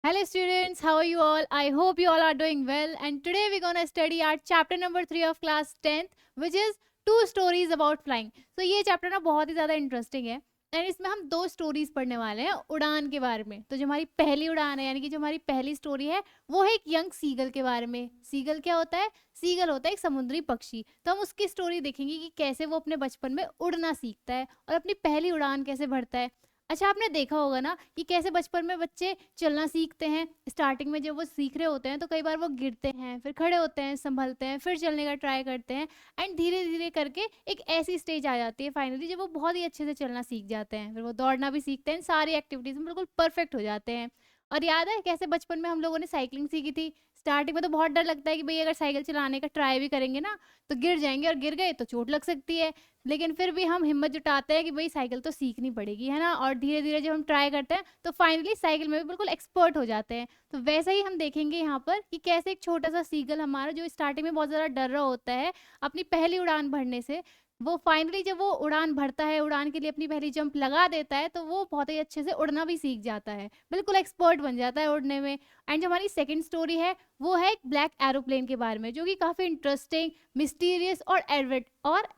Hello students, how are you all? I hope you all are doing well, and today we're going to study our chapter number 3 of class 10th, which is two stories about flying. So ये chapter ना बहुत ही ज़्यादा interesting है and इसमें हम दो stories पढ़ने वाले हैं उड़ान के बारे में। तो जो हमारी पहली उड़ान है यानी कि जो हमारी पहली स्टोरी है वो है एक यंग सीगल के बारे में। सीगल क्या होता है? सीगल होता है एक समुद्री पक्षी। तो हम उसकी स्टोरी देखेंगे कि कैसे वो अपने बचपन में उड़ना सीखता है और अपनी पहली उड़ान कैसे भरता है। अच्छा, आपने देखा होगा ना कि कैसे बचपन में बच्चे चलना सीखते हैं। स्टार्टिंग में जब वो सीख रहे होते हैं तो कई बार वो गिरते हैं, फिर खड़े होते हैं, संभलते हैं, फिर चलने का ट्राई करते हैं एंड धीरे धीरे करके एक ऐसी स्टेज आ जाती है फाइनली जब वो बहुत ही अच्छे से चलना सीख जाते हैं। फिर वो दौड़ना भी सीखते हैं, सारी एक्टिविटीज में बिल्कुल परफेक्ट हो जाते हैं। और याद है कैसे बचपन में हम लोगों ने साइकिलिंग सीखी थी। स्टार्टिंग में तो बहुत डर लगता है कि भाई अगर साइकिल चलाने का ट्राई भी करेंगे ना तो गिर जाएंगे, और गिर गए तो चोट लग सकती है। लेकिन फिर भी हम हिम्मत जुटाते हैं कि भाई साइकिल तो सीखनी पड़ेगी, है ना। और धीरे धीरे जब हम ट्राई करते हैं तो फाइनली साइकिल में भी बिल्कुल एक्सपर्ट हो जाते हैं। तो वैसे ही हम देखेंगे यहाँ पर कि कैसे एक छोटा सा सीगल हमारा जो स्टार्टिंग में बहुत ज़्यादा डर रहा होता है अपनी पहली उड़ान भरने से, वो फाइनली जब वो उड़ान भरता है, उड़ान के लिए अपनी पहली जंप लगा देता है, तो वो बहुत ही अच्छे से उड़ना भी सीख जाता है, बिल्कुल एक्सपर्ट बन जाता है उड़ने में। एंड जो हमारी सेकंड स्टोरी है वो है एक ब्लैक एरोप्लेन के बारे में, जो कि काफ़ी इंटरेस्टिंग, मिस्टीरियस और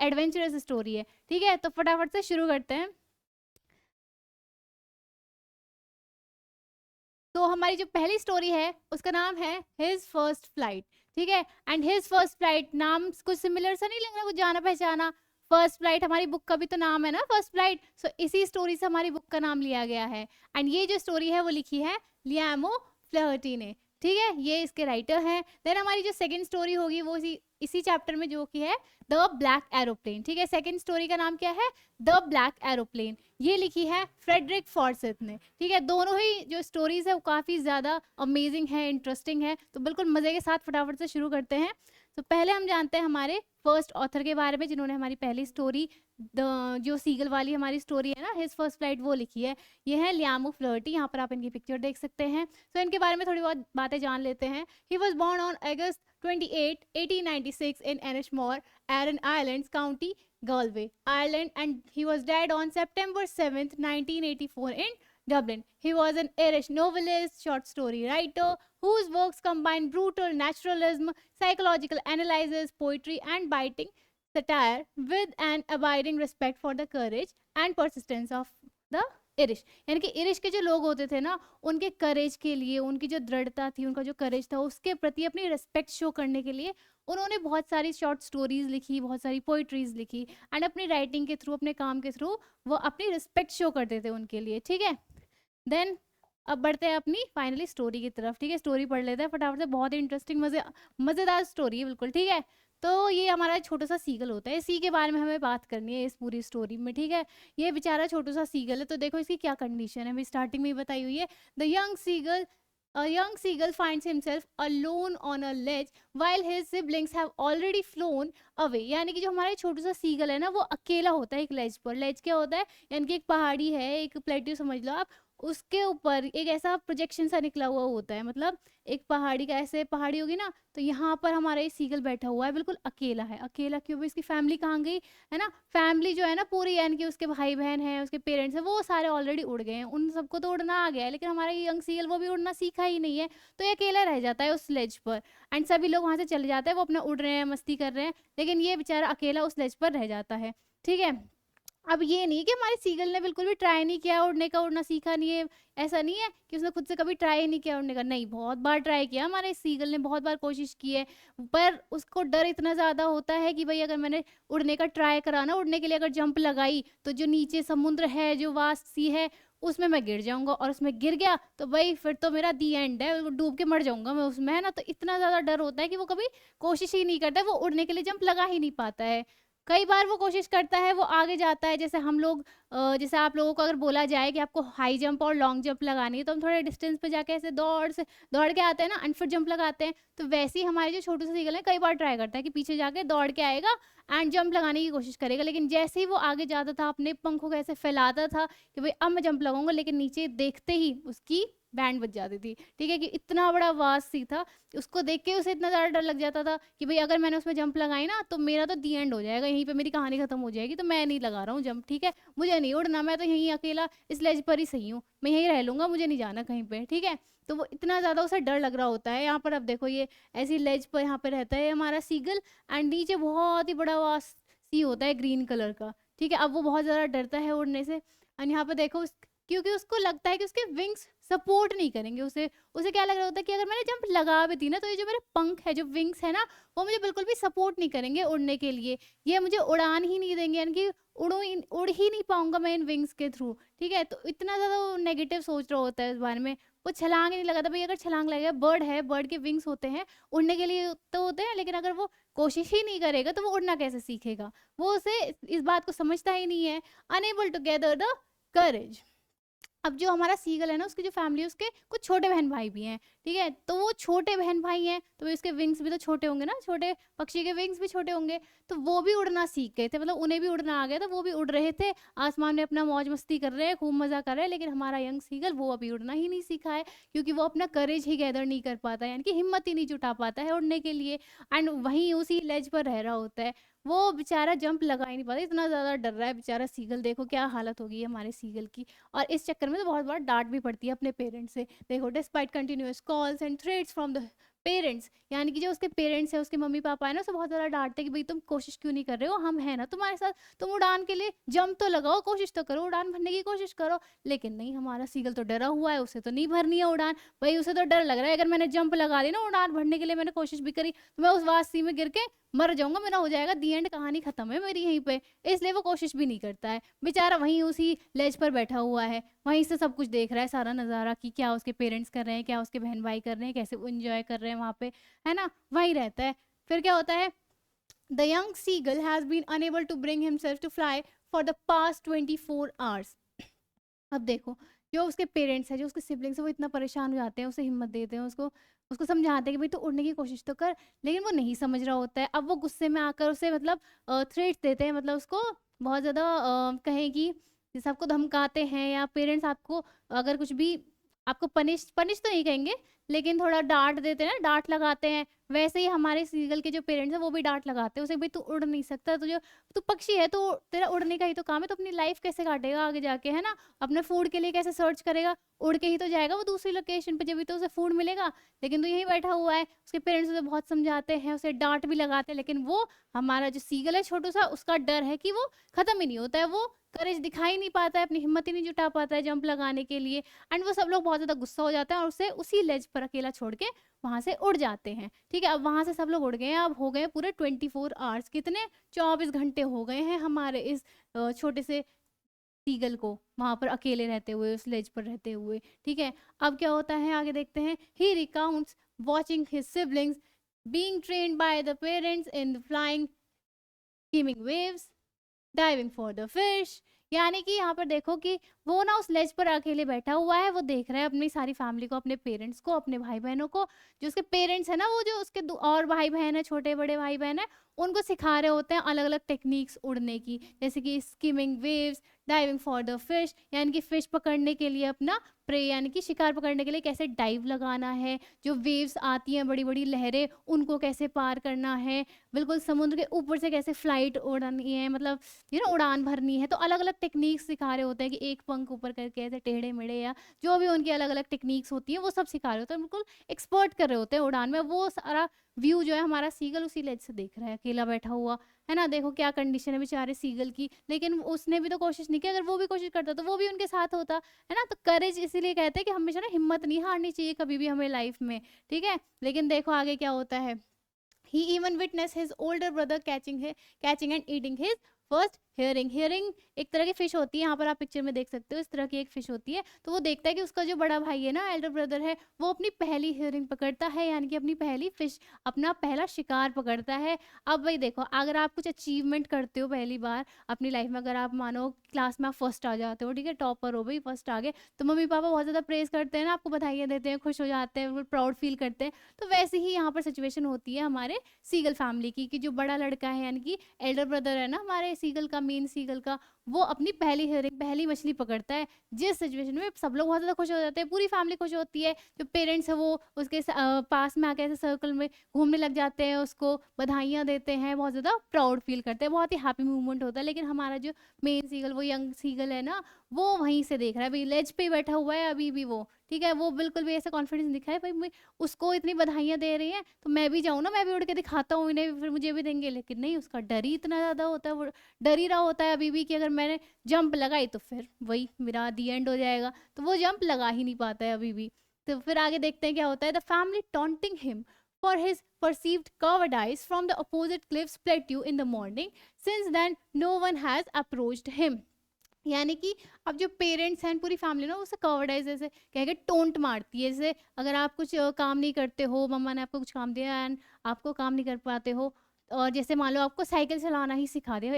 एडवेंचरस स्टोरी है। ठीक है, तो फटाफट से शुरू करते हैं। तो हमारी जो पहली स्टोरी है उसका नाम है हिज फर्स्ट फ्लाइट। ठीक है, एंड हिज फर्स्ट फ्लाइट नाम कुछ सिमिलर सा नहीं लग रहा, कुछ जाना पहचाना। फर्स्ट फ्लाइट हमारी बुक का भी तो नाम है ना, फर्स्ट फ्लाइट। सो इसी स्टोरी से हमारी बुक का नाम लिया गया है। एंड ये जो स्टोरी है वो लिखी है लियामो फ्लहर्टी ने। ठीक है, ये इसके राइटर हैं। देन हमारी जो सेकंड स्टोरी होगी वो इसी चैप्टर में, जो कि है द ब्लैक एरोप्लेन। ठीक है, सेकंड स्टोरी का नाम क्या है? The black aeroplane. ये लिखी है फ्रेडरिक फॉर्सिथ ने। ठीक है, दोनों ही जो स्टोरीज है वो काफ़ी ज़्यादा अमेजिंग है, इंटरेस्टिंग है। तो बिल्कुल मज़े के साथ फटाफट से शुरू करते हैं। तो पहले हम जानते हैं हमारे फर्स्ट ऑथर के बारे में, जिन्होंने हमारी पहली स्टोरी जो सीगल वाली हमारी स्टोरी है ना, हिज फर्स्ट फ्लाइट, वो लिखी है। ये है लियामो फ्लर्टी। यहाँ पर आप इनकी पिक्चर देख सकते हैं। तो इनके बारे में थोड़ी बहुत बातें जान लेते हैं। He was born on August 28, 1896 in Ennismore, Arran Islands, County Galway, Ireland, and he was died on September 7th, 1984 in Dublin. He was an Irish novelist, short story writer, whose works combine brutal naturalism, psychological analysis, poetry, and biting satire with an abiding respect for the courage and persistence of the Irish. यानी कि Irish के जो लोग होते थे ना, उनके करेज के लिए, उनकी जो दृढ़ता थी, उनका जो करेज था, उसके प्रति अपनी रिस्पेक्ट शो करने के लिए उन्होंने बहुत सारी शॉर्ट स्टोरीज लिखी, बहुत सारी पोइट्रीज लिखी एंड अपनी राइटिंग के थ्रू, अपने काम के थ्रू वो अपनी रिस्पेक्ट शो करते थे उनके लिए। ठीक है, देन अब बढ़ते हैं अपनी फाइनली स्टोरी की तरफ। ठीक है, स्टोरी पढ़ लेते हैं फटाफट से। बहुत ही इंटरेस्टिंग मज़ेदार स्टोरी है बिल्कुल। ठीक है, तो ये हमारा छोटा सा सीगल होता है, इसी के बारे में हमें बात करनी है इस पूरी स्टोरी में। ठीक है, ये बेचारा छोटा सा सीगल है, तो देखो इसकी क्या कंडीशन है, मैं स्टार्टिंग में ही बताई हुई है। The young seagull A young seagull finds himself alone on a ledge while his siblings have already flown away। यानी कि जो हमारा छोटा सा सीगल है ना, वो अकेला होता है एक लेज पर। लेज क्या होता है? यानी कि एक पहाड़ी है, एक प्लेट्यू समझ लो आप। उसके ऊपर एक ऐसा प्रोजेक्शन सा निकला हुआ होता है, मतलब एक पहाड़ी का, ऐसे पहाड़ी होगी ना, तो यहाँ पर हमारा ये सीगल बैठा हुआ है, बिल्कुल अकेला है। अकेला क्यों भाई? इसकी फैमिली कहाँ गई? है ना, फैमिली जो है ना पूरी, यानी कि उसके भाई बहन हैं, उसके पेरेंट्स हैं, वो सारे ऑलरेडी उड़ गए हैं, उन सबको तो उड़ना आ गया है, लेकिन हमारा ये यंग सीगल वो भी उड़ना सीखा ही नहीं है। तो ये अकेला रह जाता है उस लेज पर एंड सभी लोग वहाँ से चले जाते हैं, वो अपना उड़ रहे हैं, मस्ती कर रहे हैं, लेकिन ये बेचारा अकेला उस लेज पर रह जाता है। ठीक है, अब ये नहीं कि हमारे सीगल ने बिल्कुल भी ट्राई नहीं किया उड़ने का, उड़ना सीखा नहीं है। ऐसा नहीं है कि उसने खुद से कभी ट्राई नहीं किया उड़ने का, नहीं, बहुत बार ट्राई किया हमारे सीगल ने, बहुत बार कोशिश की है। पर उसको डर इतना ज़्यादा होता है कि भाई अगर मैंने उड़ने का ट्राई करा ना, उड़ने के लिए अगर जंप लगाई, तो जो नीचे समुद्र है, जो वास्ट सी है, उसमें मैं गिर जाऊंगा, और उसमें गिर गया तो भाई फिर तो मेरा दी एंड है, डूब के मर जाऊंगा मैं उसमें, है ना। तो इतना ज़्यादा डर होता है कि वो कभी कोशिश ही नहीं करता है, वो उड़ने के लिए जंप लगा ही नहीं पाता है। कई बार वो कोशिश करता है, वो आगे जाता है, जैसे हम लोग जैसे आप लोगों को अगर बोला जाए कि आपको हाई जंप और लॉन्ग जंप लगानी है, तो हम थोड़े डिस्टेंस पे जाके ऐसे दौड़ के आते हैं ना, एंड फिर जंप लगाते हैं। तो वैसे ही हमारे जो छोटू से सीगल है, कई बार ट्राई करता है कि पीछे जाके दौड़ के आएगा एंड जंप लगाने की कोशिश करेगा, लेकिन जैसे ही वो आगे जाता था, अपने पंखों को ऐसे फैलाता था कि भाई अब मैं जंप लगाऊंगा, लेकिन नीचे देखते ही उसकी बैंड बज जाती थी, ठीक है, कि इतना बड़ा वास्ट सी था, उसको देख के उसे इतना ज़्यादा डर लग जाता था कि भई अगर मैंने उसमें जंप लगाई ना तो मेरा तो दी एंड हो जाएगा, यहीं पे मेरी कहानी खत्म हो जाएगी, तो मैं नहीं लगा रहा हूँ जंप, ठीक है? मुझे नहीं उड़ना, मैं तो यहीं अकेला इस लेज पर ही सही हूँ, मैं यहीं रह लूँगा, मुझे नहीं जाना कहीं पे, ठीक है? तो वो इतना ज़्यादा उसे डर लग रहा होता है। यहाँ पर अब देखो ये ऐसी लेज पर यहाँ पे रहता है हमारा सीगल, एंड नीचे बहुत ही बड़ा वास्ट सी होता है ग्रीन कलर का, ठीक है? अब वो बहुत ज़्यादा डरता है उड़ने से, एंड यहाँ पे देखो क्योंकि उसको लगता है कि उसके विंग्स सपोर्ट नहीं करेंगे उसे। उसे क्या लग रहा होता है कि अगर मैंने जंप लगा भी दी ना तो ये जो मेरे पंख है, जो विंग्स है ना, वो मुझे बिल्कुल भी सपोर्ट नहीं करेंगे उड़ने के लिए। ये मुझे उड़ान ही नहीं देंगे, यानी कि उड़ ही नहीं पाऊँगा मैं इन विंग्स के थ्रू, ठीक है? तो इतना ज़्यादा वो नेगेटिव सोच रहा होता है इस बारे में। वो छलांग ही नहीं लगाता, भई अगर छलांग लगेगा, बर्ड है, बर्ड के विंग्स होते हैं, उड़ने के लिए तो होते हैं, लेकिन अगर वो कोशिश ही नहीं करेगा तो वो उड़ना कैसे सीखेगा? वो उसे इस बात को समझता ही नहीं है। Unable to gather the courage. अब जो हमारा सीगल है ना, उसकी जो फैमिली है, उसके कुछ छोटे बहन-भाई भी हैं, ठीक है? तो वो छोटे बहन-भाई हैं, तो उसके विंग्स भी तो छोटे होंगे ना, छोटे पक्षी के विंग्स भी छोटे होंगे, तो वो भी उड़ना सीख गए थे, मतलब उन्हें भी उड़ना आ गया था, वो भी उड़ रहे थे, आसमान में अपना मौज-मस्ती कर रहे हैं, खूब मज़ा कर रहे हैं, लेकिन हमारा यंग सीगल वो अभी उड़ना ही नहीं सीखा है, क्योंकि वो अपना करेज ही गैदर नहीं कर पाता है, यानी कि हिम्मत ही नहीं जुटा पाता है उड़ने के लिए, एंड वहीं उसी लेज पर रह रहा होता है। वो बेचारा जंप लगा ही नहीं पाता, इतना ज़्यादा डर रहा है बेचारा सीगल, देखो क्या हालत हो गई है हमारे सीगल की। और इस चक्कर में तो बहुत बार डाँट भी पड़ती है अपने पेरेंट्स से। देखो, despite continuous calls and threats from the parents, यानी कि जो उसके पेरेंट्स हैं, उसके मम्मी-पापा हैं ना, उसे बहुत ज़्यादा डाँटते हैं कि भई तुम कोशिश क्यों नहीं कर रहे हो? हम हैं ना तुम्हारे साथ, तुम उड़ान के लिए जंप तो लगाओ, कोशिश तो करो, उड़ान भरने की कोशिश करो। लेकिन नहीं, हमारा सीगल तो डरा हुआ है, उसे तो नहीं भरनी है उड़ान। भई उसे तो डर लग रहा है, अगर मैंने जंप लगा दी ना, उड़ान भरने के लिए मैंने कोशिश भी करी, तो मैं उस वास्ट सी में गिर के मर जाऊँगा, मेरा हो जाएगा दी एंड, कहानी खत्म है मेरी यहीं पे। इसलिए वो कोशिश भी नहीं करता है। बेचारा वहीं उसी लेज पर बैठा हुआ है, वहीं से सब कुछ देख रहा है, सारा नज़ारा, कि क्या उसके पेरेंट्स कर रहे हैं, क्या उसके बहन-भाई कर रहे हैं, कैसे वो एन्जॉय कर रहे हैं वहाँ पे, है ना? वहीं रहता है। फिर क्या होता है, the young seagull has been unable to bring himself to fly for the past 24 hours. अब देखो, जो उसके पेरेंट्स हैं, जो उसके सिबलिंग्स हैं, वो इतना परेशान हो जाते हैं, उसे हिम्मत देते हैं, उसको उसको समझाते हैं कि भाई तू उड़ने की कोशिश तो कर, लेकिन वो नहीं समझ रहा होता है। अब वो गुस्से में आकर उसे मतलब थ्रेट्स देते हैं, मतलब उसको बहुत ज़्यादा कहें कि जैसे आपको धमकाते हैं, या पेरेंट्स आपको अगर कुछ भी आपको पनिश पनिश तो नहीं कहेंगे, लेकिन थोड़ा डाँट देते हैं ना, डाँट लगाते हैं, वैसे ही हमारे सीगल के जो पेरेंट्स हैं, वो भी डाँट लगाते हैं उसे, भई तू उड़ नहीं सकता, तू पक्षी है, तो तेरा उड़ने का ही तो काम है, तो अपनी लाइफ़ कैसे काटेगा आगे जाके, है ना? अपने फूड के लिए कैसे सर्च करेगा? उड़ के ही तो जाएगा वो दूसरी लोकेशन पे, जभी तो उसे फूड मिलेगा। लेकिन तो यहीं बैठा हुआ है, उसके पेरेंट्स उसे बहुत समझाते हैं, उसे डाँट भी लगाते हैं, लेकिन वो हमारा जो सीगल है छोटू-सा, उसका डर है कि वो खत्म ही नहीं होता है, वो करेज दिखा ही नहीं पाता है, अपनी हिम्मत ही नहीं जुटा पाता है जंप लगाने के लिए, एंड वो सब लोग बहुत ज़्यादा गुस्सा हो जाते हैं और उसे उसी लेज पर अकेला छोड़ के वहाँ से उड़ जाते हैं। ठीक है? अब वहाँ से सब लोग उड़ गए हैं, अब हो गए पूरे 24 आवर्स, कितने 24 घंटे हो गए हैं हमारे इस छोटे से सीगल को वहाँ पर अकेले रहते हुए, उस लेज पर रहते हुए, ठीक है? अब क्या होता है आगे देखते हैं। He recounts watching his siblings being trained by the parents in flying, skimming waves, diving for the fish. यानी कि यहाँ पर देखो कि वो ना उस लेज पर अकेले बैठा हुआ है, वो देख रहा है अपनी सारी फैमिली को, अपने पेरेंट्स को, अपने भाई बहनों को। जो उसके पेरेंट्स है ना, वो जो उसके और भाई बहन है, छोटे बड़े भाई बहन है, उनको सिखा रहे होते हैं अलग अलग टेक्निक्स उड़ने की, जैसे कि skimming waves, diving for the fish, यानी कि फिश पकड़ने के लिए अपना प्रे, यानी कि शिकार पकड़ने के लिए कैसे डाइव लगाना है, जो वेव्स आती हैं बड़ी बड़ी लहरें, उनको कैसे पार करना है, बिल्कुल समुद्र के ऊपर से कैसे फ्लाइट उड़ानी है, मतलब उड़ान भरनी है। तो अलग अलग टेक्निक्स सिखा रहे होते हैं कि एक पंख ऊपर करके ऐसे टेढ़े मेढ़े, या जो भी उनकी अलग अलग टेक्निक्स होती हैं वो सब सिखा रहे होते हैं, बिल्कुल एक्सपर्ट कर रहे होते हैं उड़ान में। वो सारा व्यू जो है हमारा सीगल उसी लेज से देख रहा है, अकेला बैठा हुआ, है ना? देखो क्या कंडीशन है बेचारे सीगल की, लेकिन उसने भी तो कोशिश नहीं की। अगर वो भी कोशिश करता तो वो भी उनके साथ होता, है ना? तो करेज इसीलिए कहते हैं कि हमेशा ना हिम्मत नहीं हारनी चाहिए कभी भी हमें लाइफ में, ठीक है? लेकिन देखो आगे क्या होता है। He even witnessed his older brother catching and eating his first herring. Herring एक तरह की फिश होती है, यहाँ पर आप पिक्चर में देख सकते हो, इस तरह की एक फिश होती है। तो वो देखता है कि उसका जो बड़ा भाई है ना, एल्डर ब्रदर है, वो अपनी पहली हेयरिंग पकड़ता है, यानी कि अपनी पहली फिश, अपना पहला शिकार पकड़ता है। अब भाई देखो, अगर आप कुछ अचीवमेंट करते हो पहली बार अपनी लाइफ में, अगर आप मानो क्लास में आप फर्स्ट आ जाते हो, ठीक है, टॉपर हो भाई, फर्स्ट आ गए, तो मम्मी पापा बहुत ज़्यादा प्रेज करते हैं ना, आपको बधाइयाँ देते हैं, खुश हो जाते हैं, बिल्कुल प्राउड फील करते हैं। तो वैसे ही यहाँ पर सिचुएशन होती है हमारे सीगल फैमिली की, कि जो बड़ा लड़का है, यानी कि एल्डर ब्रदर है ना हमारे सीगल का, मेन सीगल का, वो अपनी पहली हियरिंग, पहली मछली पकड़ता है, जिस सिचुएशन में सब लोग बहुत ज़्यादा खुश हो जाते हैं, पूरी फैमिली खुश होती है। जो पेरेंट्स हैं वो उसके पास में आके ऐसे सर्कल में घूमने लग जाते हैं, उसको बधाइयाँ देते हैं, बहुत ज़्यादा प्राउड फील करते हैं, बहुत ही हैप्पी मोमेंट होता है। लेकिन हमारा जो मेन सीगल, वो यंग सीगल है ना, वो वहीं से देख रहा है, अभी लेज पे ही बैठा हुआ है अभी भी वो, ठीक है? वो बिल्कुल भी ऐसा कॉन्फिडेंस नहीं दिखाया, भाई मैं उसको इतनी बधाइयाँ दे रही हैं, तो मैं भी जाऊँ ना, मैं भी उड़ के दिखाता हूँ इन्हें, फिर मुझे भी देंगे। लेकिन नहीं, उसका डर ही इतना ज़्यादा होता है, वो डर ही रहा होता है अभी भी कि अगर मैंने जंप लगाई तो फिर वही मेरा दी एंड हो जाएगा, तो वो जंप लगा ही नहीं पाता है अभी भी। तो फिर आगे देखते हैं क्या होता है। The family taunting him for his perceived cowardice from the opposite cliffs plateau in the morning. Since then, no one has approached him. यानी कि अब जो पेरेंट्स हैं, पूरी फैमिली ना उसे कवर्डाइज जैसे कह के टोंट मारती है। जैसे अगर आप कुछ काम नहीं करते हो, मम्मा ने आपको कुछ काम दिया एंड आपको काम नहीं कर पाते हो, और जैसे मान लो आपको साइकिल चलाना ही सिखा दिया,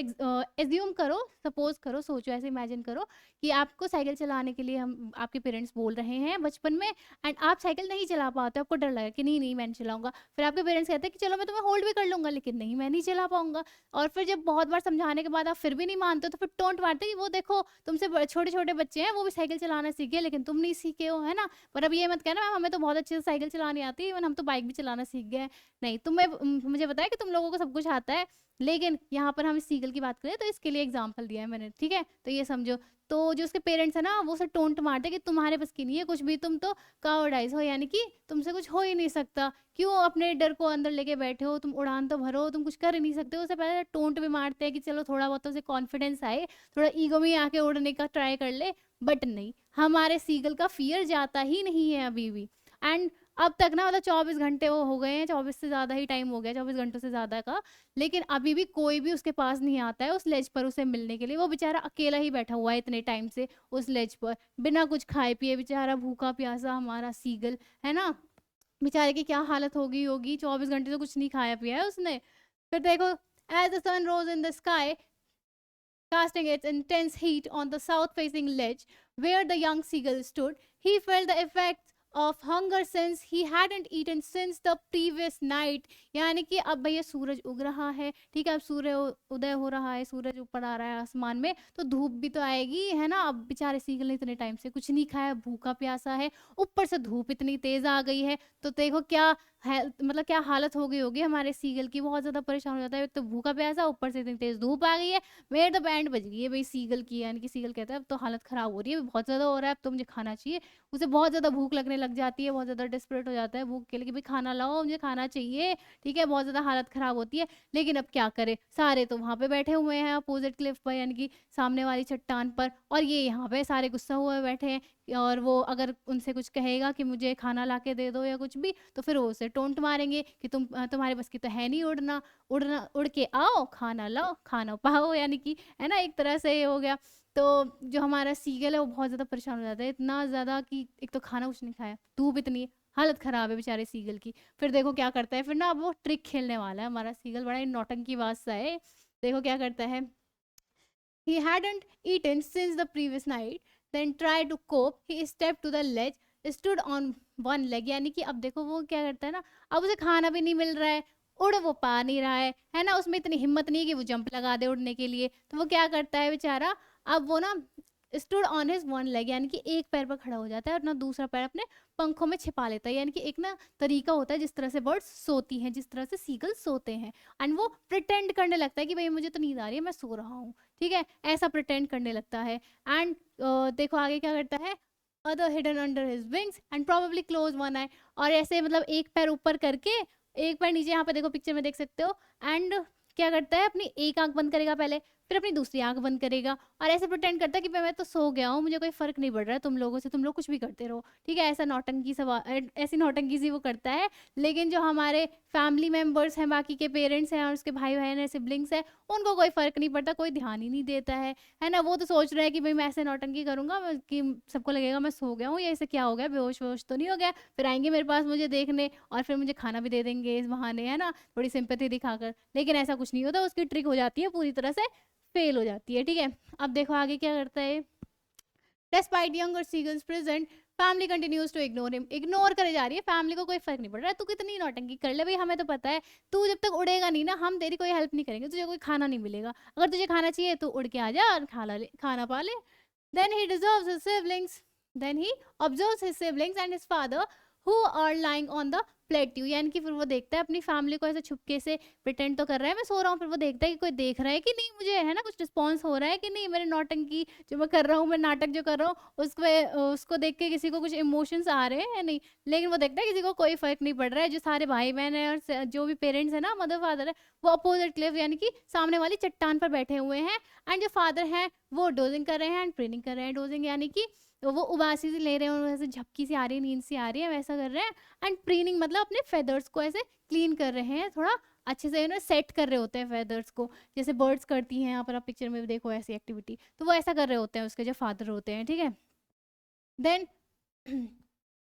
एज्यूम करो, सपोज करो, सोचो, ऐसे इमेजिन करो कि आपको साइकिल चलाने के लिए हम आपके पेरेंट्स बोल रहे हैं बचपन में, एंड आप साइकिल नहीं चला पाते, आपको डर लगा कि नहीं नहीं मैं नहीं चलाऊंगा। फिर आपके पेरेंट्स कहते हैं कि चलो मैं तुम्हें होल्ड भी कर लूंगा, लेकिन नहीं, मैं नहीं चला पाऊंगा। और फिर जब बहुत बार समझाने के बाद आप फिर भी नहीं मानते हो, तो फिर टोंट मारते हैं कि वो देखो तुमसे छोटे छोटे बच्चे हैं, वो भी साइकिल चलाना सीखे, लेकिन तुम नहीं सीखे हो, है ना? पर अब ये मत कहना मैम हमें तो बहुत अच्छे से साइकिल चलानी आती है, इवन हम तो बाइक भी चलाना सीख गए हैं। नहीं, तुम्हें मुझे पता है कि तुम लोगों को सब कुछ आता है, लेकिन यहाँ पर हम इस सीगल की बात करें तो इसके लिए एग्जाम्पल दिया है मैंने, ठीक है? तो ये समझो। तो जो उसके पेरेंट्स है ना, वो उसे टोंट मारते कि तुम्हारे बस की नहीं है कुछ भी, तुम तो कावर्डाइज हो, यानी कि तुमसे कुछ हो ही नहीं सकता, क्यों अपने डर को अंदर लेके बैठे हो, तुम उड़ान तो भरो, तुम कुछ कर ही नहीं सकते हो। उससे पहले टोंट भी मारते हैं कि चलो थोड़ा बहुत तो उसे कॉन्फिडेंस आए, थोड़ा ईगो में आके उड़ने का ट्राई कर ले। बट नहीं, हमारे सीगल का फियर जाता ही नहीं है अभी भी। एंड अब तक ना, मतलब 24 घंटे वो हो गए हैं, 24 से ज़्यादा ही टाइम हो गया, 24 घंटों से ज़्यादा का, लेकिन अभी भी कोई भी उसके पास नहीं आता है उस लेज पर उसे मिलने के लिए। वो बेचारा अकेला ही बैठा हुआ है इतने टाइम से उस लेज पर, बिना कुछ खाए पिए, बेचारा भूखा प्यासा हमारा सीगल, है ना? बेचारे की क्या हालत होगी होगी, 24 घंटे तो कुछ नहीं खाया पिया है उसने। फिर देखो, as the sun rose in the sky casting its intense heat on the south facing ledge where the young seagull stood, he felt the effects of hunger since he hadn't eaten since the previous night. यानी कि अब भैया सूरज उग रहा है, ठीक है, अब सूर्य उदय हो रहा है, सूरज ऊपर आ रहा है आसमान में, तो धूप भी तो आएगी, है ना? अब बेचारे सीगल ने इतने टाइम से कुछ नहीं खाया, भूखा प्यासा है, ऊपर से धूप इतनी तेज आ गई है, तो देखो क्या है, मतलब क्या हालत हो गई होगी हमारे सीगल की, बहुत ज्यादा परेशान हो जाता है। एक तो भूखा प्यासा, ऊपर से इतनी तेज धूप आ गई है, मेरे तो बैंड बज गई है भाई सीगल की। यानी कि सीगल कहता है अब तो हालत खराब हो रही है, बहुत ज्यादा हो रहा है, अब तो मुझे खाना चाहिए। उसे बहुत ज्यादा भूख लगने लग जाती है, बहुत ज्यादा डिस्परेट हो जाता है भूख के लिए कि भाई खाना लाओ, मुझे खाना चाहिए, ठीक है? बहुत ज्यादा हालत खराब होती है। लेकिन अब क्या करे, सारे तो वहां पे बैठे हुए हैं अपोजिट क्लिफ पर, यानी कि सामने वाली चट्टान पर, और ये यहाँ पे सारे गुस्सा हुए बैठे हैं। और वो अगर उनसे कुछ कहेगा कि मुझे खाना ला के दे दो या कुछ भी, तो फिर वो उसे टोंट मारेंगे कि तुम्हारे बस की तो है नहीं उड़ना, उड़ना उड़ के आओ, खाना लाओ, खाना पाओ, यानी कि, है ना, एक तरह से ये हो गया। तो जो हमारा सीगल है वो बहुत ज्यादा परेशान हो जाता है, इतना ज्यादा कि एक तो खाना कुछ नहीं खाया, धूप इतनी, हालत खराब है बेचारे सीगल की। फिर देखो क्या करता है, फिर ना अब वो ट्रिक खेलने वाला है हमारा सीगल, बड़ा ही नौटंकी बाज सा है। देखो क्या करता है। He hadn't eaten since the previous night, then tried to cope. He stepped to the ledge, stood on one leg. यानी कि अब देखो वो क्या करता है ना, अब उसे खाना भी नहीं मिल रहा है, उड़ वो पा नहीं रहा है ना? उसमें इतनी हिम्मत नहीं है कि वो जंप लगा दे उड़ने के लिए, तो वो क्या करता है बेचारा, अब वो ना stood on his one leg, यानी कि एक पैर पर खड़ा हो जाता है और ना दूसरा पैर अपने पंखों में छिपा लेता है। यानी कि एक ना तरीका होता है जिस तरह से बर्ड्स सोती हैं, जिस तरह से सीगल सोते हैं, एंड वो प्रिटेंड करने लगता है कि भाई मुझे तो नींद आ रही है, मैं सो रहा हूँ, ठीक है? ऐसा प्रिटेंड करने लगता है। एंड देखो आगे क्या करता है। Other hidden under his wings and probably close one eye, और ऐसे मतलब एक पैर ऊपर करके एक पैर नीचे, यहाँ पे देखो पिक्चर में देख सकते हो। एंड क्या करता है, अपनी एक आंख बंद करेगा पहले, फिर अपनी दूसरी आंख बंद करेगा, और ऐसे प्रिटेंड करता है कि मैं तो सो गया हूँ, मुझे कोई फर्क नहीं पड़ रहा है तुम लोगों से, तुम लोग कुछ भी करते रहो, ठीक है? ऐसा नौटंकी सा, ऐसी नौटंकी सी वो करता है। लेकिन जो हमारे फैमिली मेंबर्स हैं, बाकी के पेरेंट्स हैं और उसके भाई बहन है, सिबलिंग्स हैं, उनको कोई फर्क नहीं पड़ता, कोई ध्यान ही नहीं देता है ना? वो तो सोच रहे हैं कि भाई मैं ऐसे नौटंकी करूंगा कि सबको लगेगा मैं सो गया हूँ, ये ऐसे क्या हो गया, बेहोश वेहोश तो नहीं हो गया, फिर आएंगे मेरे पास मुझे देखने और फिर मुझे खाना भी दे देंगे इस बहाने, है ना, थोड़ी सिंपैथी दिखाकर। लेकिन ऐसा कुछ नहीं होता, उसकी ट्रिक हो जाती है, पूरी तरह से फेल हो जाती है, ठीक है? अब देखो आगे क्या करता है। Despite younger seagulls present family continues to ignore him, ignore करे जा रही है, फैमिली को कोई फर्क नहीं पड़ रहा है, तू कितनी नौटंकी कर ले भाई, हमें तो पता है तू जब तक उड़ेगा नहीं ना, हम तेरी कोई हेल्प नहीं करेंगे, तुझे कोई खाना नहीं मिलेगा, अगर तुझे खाना चाहिए तो उड़ के आ जा और खाना पा ले। Then he deserves his siblings. Then he observes his siblings and his father who are lying on the plateau, यानी कि फिर वो देखता है अपनी फैमिली को ऐसे छुपके से, प्रिटेंड तो कर रहा है मैं सो रहा हूँ, फिर वो देखता है कि कोई देख रहा है कि नहीं मुझे, है ना, कुछ रिस्पॉन्स हो रहा है कि नहीं, मेरे नौटंकी जो मैं कर रहा हूँ, मैं नाटक जो कर रहा हूँ उसको देख के किसी को कुछ इमोशंस आ रहे हैं या नहीं। लेकिन वो देखता है किसी को कोई फर्क नहीं पड़ रहा है, जो सारे भाई बहन है और जो भी पेरेंट्स है ना, मदर फादर है, वो अपोजिट क्लिफ यानी कि सामने वाली चट्टान पर बैठे हुए हैं, एंड जो फादर है वो डोजिंग कर रहे हैं एंड प्रेनिंग कर रहे हैं। डोजिंग यानी कि तो वो उबासी से ले रहे हैं, वैसे झपकी सी आ रही है, नींद सी आ रही है, वैसा कर रहे हैं। एंड प्रीनिंग मतलब अपने फेदर्स को ऐसे क्लीन कर रहे हैं, थोड़ा अच्छे से सेट कर रहे होते हैं फेदर्स को, जैसे बर्ड्स करती हैं, यहाँ पर आप पिक्चर में भी देखो ऐसी एक्टिविटी, तो वो ऐसा कर रहे होते हैं उसके जो फादर होते हैं, ठीक है। Then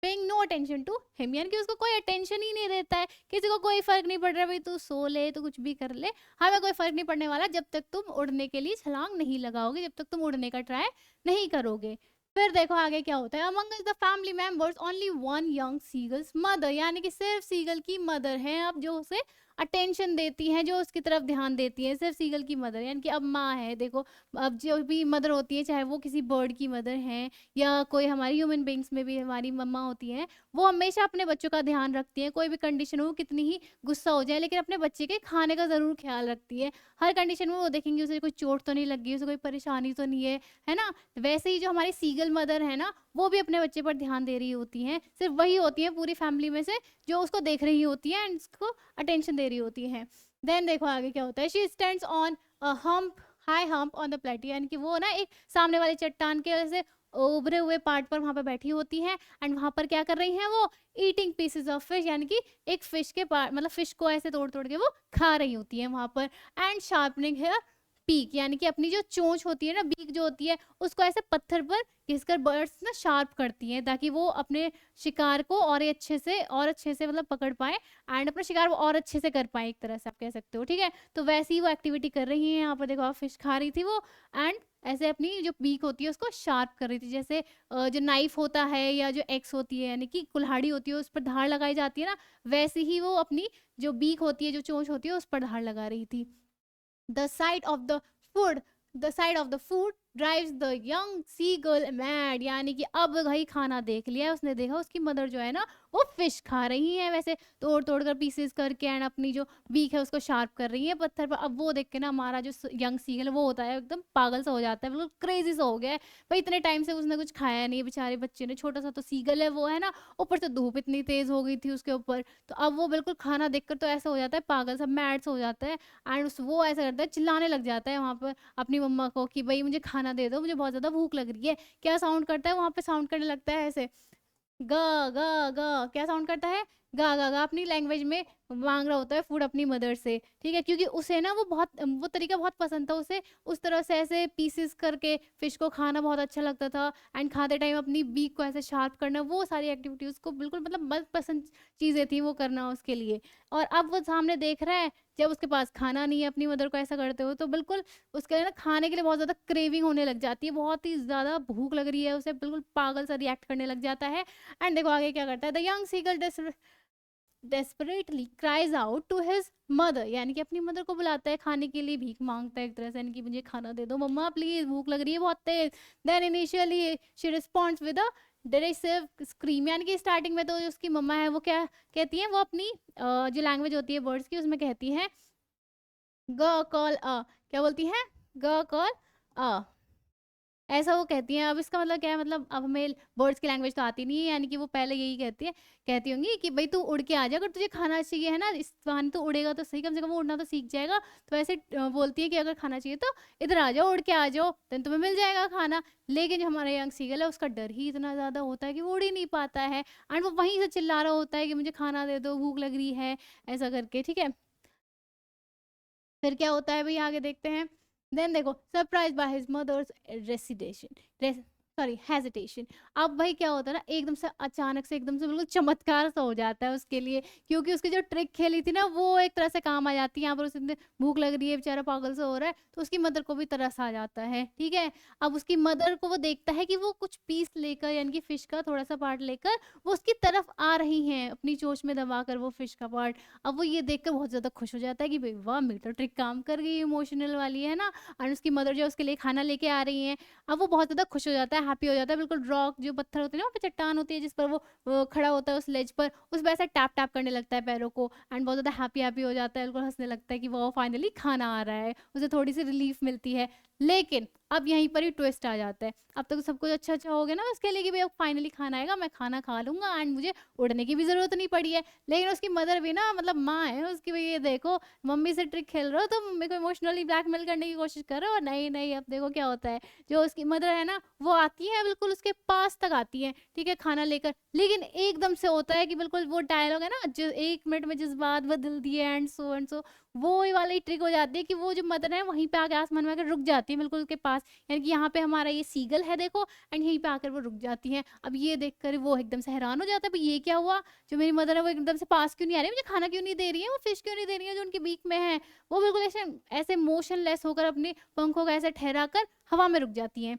paying no attention to him, यानी कि उसको कोई अटेंशन ही नहीं देता है, किसी को कोई फर्क नहीं पड़ रहा भाई, तू सो ले, तू कुछ भी कर ले, हमें कोई फर्क नहीं पड़ने वाला जब तक तुम उड़ने के लिए छलांग नहीं लगाओगे, जब तक तुम उड़ने का ट्राई नहीं करोगे। फिर देखो आगे क्या होता है। Among the family members only one young seagulls mother, यानी कि सिर्फ सीगल की मदर है अब जो उसे अटेंशन देती है, जो उसकी तरफ ध्यान देती है, सिर्फ सीगल की मदर, यानी कि अब माँ है। देखो अब जो भी मदर होती है, चाहे वो किसी बर्ड की मदर है या कोई हमारी ह्यूमन बींग्स में भी हमारी मम्मा होती हैं, वो हमेशा अपने बच्चों का ध्यान रखती है, कोई भी कंडीशन हो, कितनी ही गुस्सा हो जाए, लेकिन अपने बच्चे के खाने का ज़रूर ख्याल रखती है। हर कंडीशन में वो देखेंगे उसे कोई चोट तो नहीं लगी, उसे कोई परेशानी तो नहीं है ना। वैसे ही जो हमारी सीगल मदर है ना, वो भी अपने बच्चे पर ध्यान दे रही होती हैं, सिर्फ वही होती हैं पूरी फैमिली में से जो उसको देख रही होती है एंड उसको अटेंशन दे रही होती है। देन देखो आगे क्या होता है। She stands on a hump, high hump on the प्लेटी, यानी कि वो ना एक सामने वाली चट्टान के वजह से उभरे हुए पार्ट पर वहां पर बैठी होती है, एंड वहां पर क्या कर रही हैं वो, ईटिंग पीसेस ऑफ फिश, यानी कि एक फिश के पार्ट मतलब फिश को ऐसे तोड़ तोड़ के वो खा रही होती है वहां पर। एंड शार्पनिंग हेयर पीक, यानी कि अपनी जो चोंच होती है ना, बीक जो होती है, उसको ऐसे पत्थर पर घिसकर बर्ड्स ना शार्प करती हैं, ताकि वो अपने शिकार को और अच्छे से मतलब पकड़ पाए, एंड अपना शिकार वो और अच्छे से कर पाए, एक तरह से आप कह सकते हो, ठीक है। तो वैसे ही वो एक्टिविटी कर रही है यहाँ पर। देखो आप, फिश खा रही थी वो, एंड ऐसे अपनी जो बीक होती है उसको शार्प कर रही थी, जैसे जो नाइफ होता है या जो एक्स होती है, यानी कि कुल्हाड़ी होती है, उस पर धार लगाई जाती है ना, वैसे ही वो अपनी जो बीक होती है, जो चोंच होती है, उस पर धार लगा रही थी। The sight of the food, the sight of the food drives the young seagull mad, यानी कि अब भाई खाना देख लिया है उसने, देखा उसकी मदर जो है ना वो फिश खा रही है, वैसे तोड़ तोड़ कर पीसेस करके, एंड अपनी जो बीक है उसको शार्प कर रही है पत्थर पर। अब वो देख के ना हमारा जो यंग सीगल वो होता है एकदम पागल सा हो जाता है, बिल्कुल क्रेजी सा हो गया है भाई, इतने टाइम से उसने कुछ खाया नहीं, बेचारे बच्चे ने, छोटा सा तो सीगल है वो, है ना, ऊपर से धूप इतनी तेज हो गई थी उसके ऊपर, तो अब वो बिल्कुल खाना देखकर तो ऐसा हो जाता है पागल सा, मैड सा हो जाता है, एंड वो ऐसा करता है, चिल्लाने लग जाता है वहां पर अपनी मम्मा को कि भाई मुझे खाना दे दो, मुझे बहुत ज्यादा भूख लग रही है। क्या साउंड करता है वहां पे, साउंड करने लगता है ऐसे, गा गा गा, क्या साउंड करता है, गा गा गा, अपनी लैंग्वेज में मांग रहा होता है फूड अपनी मदर से, ठीक है, क्योंकि उसे ना वो तरीका बहुत पसंद था उसे, उस तरह से ऐसे पीसेस करके फिश को खाना बहुत अच्छा लगता था, एंड खाते टाइम अपनी बीक को ऐसे शार्प करना, वो सारी एक्टिविटी उसको बिल्कुल मतलब मन पसंद चीज़ें थी वो करना उसके लिए। और अब वो सामने देख रहा है, जब उसके पास खाना नहीं है अपनी मदर को ऐसा करते हो, तो बिल्कुल उसके लिए ना खाने के लिए बहुत ज़्यादा क्रेविंग होने लग जाती है, बहुत ही ज़्यादा भूख लग रही है उसे, बिल्कुल पागल सा रिएक्ट करने लग जाता है। एंड देखो आगे क्या करता है। The young seagull desperately cries out to his mother, यानी कि अपनी मदर को बुलाता है खाने के लिए, भीख मांगता है एक तरह से, यानी कि मुझे खाना दे दो मम्मा प्लीज, भूख लग रही है बहुत तेज। Then initially she responds with a derisive scream, यानी कि स्टार्टिंग में तो जो उसकी मम्मा है वो क्या कहती है, वो अपनी जो लैंग्वेज होती है बर्ड्स की उसमें कहती है ग कॉल अ, क्या बोलती है, ग कॉल अ, ऐसा वो कहती हैं। अब इसका मतलब क्या है, मतलब अब हमें बर्ड्स की लैंग्वेज तो आती नहीं है, यानी कि वो पहले यही कहती होंगी कि भाई तू उड़ के आ जा, अगर तुझे खाना चाहिए है ना, इस बहाने तो उड़ेगा तो सही, कम से कम वो उड़ना तो सीख जाएगा। तो ऐसे बोलती है कि अगर खाना चाहिए तो इधर आ जाओ, उड़ के आ जाओ, देन तुम्हें मिल जाएगा खाना। लेकिन जो हमारा यंग सीगल है उसका डर ही इतना ज़्यादा होता है कि वो उड़ ही नहीं पाता है, एंड वो वहीं से चिल्ला रहा होता है कि मुझे खाना दे दो, भूख लग रही है, ऐसा करके, ठीक है। फिर क्या होता है भई आगे देखते हैं। देन देखो, surprised by his mother's recitation sorry hesitation. अब भाई क्या होता है ना, एकदम से अचानक से एकदम से बिल्कुल चमत्कार सा हो जाता है उसके लिए, क्योंकि उसकी जो ट्रिक खेली थी ना वो एक तरह से काम आ जाती है। यहाँ पर उसे इतनी भूख लग रही है, बेचारा पागल सा हो रहा है, तो उसकी मदर को भी तरस आ जाता है, ठीक है। अब उसकी मदर को वो देखता है कि वो कुछ पीस लेकर, यानी कि फिश का थोड़ा सा पार्ट लेकर वो उसकी तरफ आ रही हैं, अपनी चोंच में दबाकर वो फिश का पार्ट। अब वो ये देखकर बहुत ज्यादा खुश हो जाता है कि भाई वाह, मेरी तो ट्रिक काम कर गई, इमोशनल वाली है ना। और उसकी मदर जो उसके लिए खाना लेके आ रही है, अब वो बहुत ज़्यादा खुश हो जाता है, हैप्पी हो जाता है, बिल्कुल रॉक जो पत्थर होते हैं ना, वहाँ पे चट्टान होती है जिस पर वो खड़ा होता है उस लेज पर, उस पे ऐसे टैप टैप करने लगता है पैरों को, एंड बहुत ज़्यादा हैप्पी हैप्पी हो जाता है, बिल्कुल हंसने लगता है कि वो फाइनली खाना आ रहा है, उसे थोड़ी सी रिलीफ मिलती है। लेकिन अब यहीं पर ही ट्विस्ट आ जाता है। अब तक तो सब कुछ अच्छा अच्छा हो गया ना उसके लिए कि भाई अब फाइनली खाना आएगा, मैं खाना खा लूंगा एंड मुझे उड़ने की भी जरूरत नहीं पड़ी है। लेकिन उसकी मदर भी ना, मतलब माँ है उसकी, भाई ये देखो, मम्मी से ट्रिक खेल रहे हो तो मम्मी को इमोशनली ब्लैकमेल करने की कोशिश कर रहे हो, नहीं नहीं, अब देखो क्या होता है। जो उसकी मदर है ना, वो आती है, बिल्कुल उसके पास तक आती है, ठीक है, खाना लेकर। लेकिन एकदम से होता है कि बिल्कुल वो डायलॉग है ना, जो 1 मिनट में जज्बात बदल दिए एंड सो वो ही वाली ट्रिक हो जाती है कि वो जो मदर है वहीं पे आके आसमान में आकर रुक जाती है, बिल्कुल उसके पास। यानी कि यहाँ पे हमारा ये सीगल है देखो, एंड यहीं पे आकर वो रुक जाती है। अब ये देखकर वो एकदम से हैरान हो जाता है, भाई ये क्या हुआ, जो मेरी मदर है वो एकदम से पास क्यों नहीं आ रही है, मुझे खाना क्यों नहीं दे रही है, वो फिश क्यों नहीं दे रही है जो उनके बीक में है। वो बिल्कुल ऐसे ऐसे मोशनलेस होकर अपने पंखों को ऐसे ठहरा कर हवा में रुक जाती है।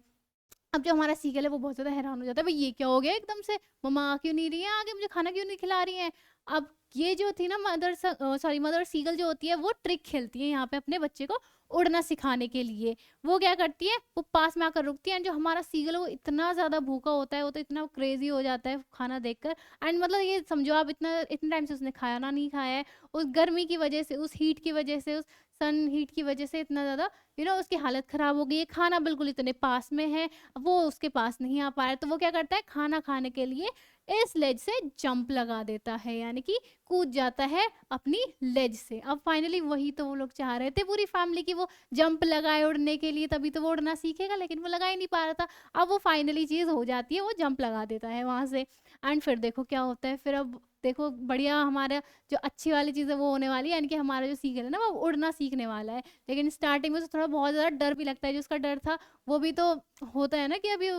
अब जो हमारा सीगल है वो बहुत ज़्यादा हैरान हो जाता है, भाई ये क्या हो गया एकदम से, मम्मा आ क्यों नहीं रही है आगे, मुझे खाना क्यों नहीं खिला रही है। अब ये जो थी ना मदर सीगल जो होती है, वो ट्रिक खेलती है यहाँ पे अपने बच्चे को उड़ना सिखाने के लिए। वो क्या करती है, वो पास में आकर रुकती है, एंड जो हमारा सीगल है वो इतना ज़्यादा भूखा होता है, वो तो इतना क्रेजी हो जाता है खाना देखकर। एंड मतलब ये समझो आप, इतना इतने टाइम से उसने खाना नहीं खाया है, उस गर्मी की वजह से, उस हीट की वजह से, उस सन हीट की वजह से इतना ज़्यादा उसकी हालत खराब हो गई है, खाना बिल्कुल इतने पास में है, वो उसके पास नहीं आ पा रहा है। तो वो क्या करता है, खाना खाने के लिए इस लेज से जंप लगा देता है, यानी कि कूद जाता है अपनी लेज से। अब फाइनली वही तो वो लोग चाह रहे थे पूरी फैमिली की, वो जंप लगाए उड़ने के लिए, तभी तो वो उड़ना सीखेगा, लेकिन वो लगा ही नहीं पा रहा था। अब वो फाइनली चीज़ हो जाती है, वो जंप लगा देता है वहां से। एंड फिर देखो क्या होता है, फिर अब देखो बढ़िया, हमारा जो अच्छी वाली चीज़ है वो होने वाली है, यानी कि हमारा जो सीगल है ना वो उड़ना सीखने वाला है। लेकिन स्टार्टिंग में तो थोड़ा बहुत ज़्यादा डर भी लगता है, जो उसका डर था वो भी तो होता है ना, कि अभी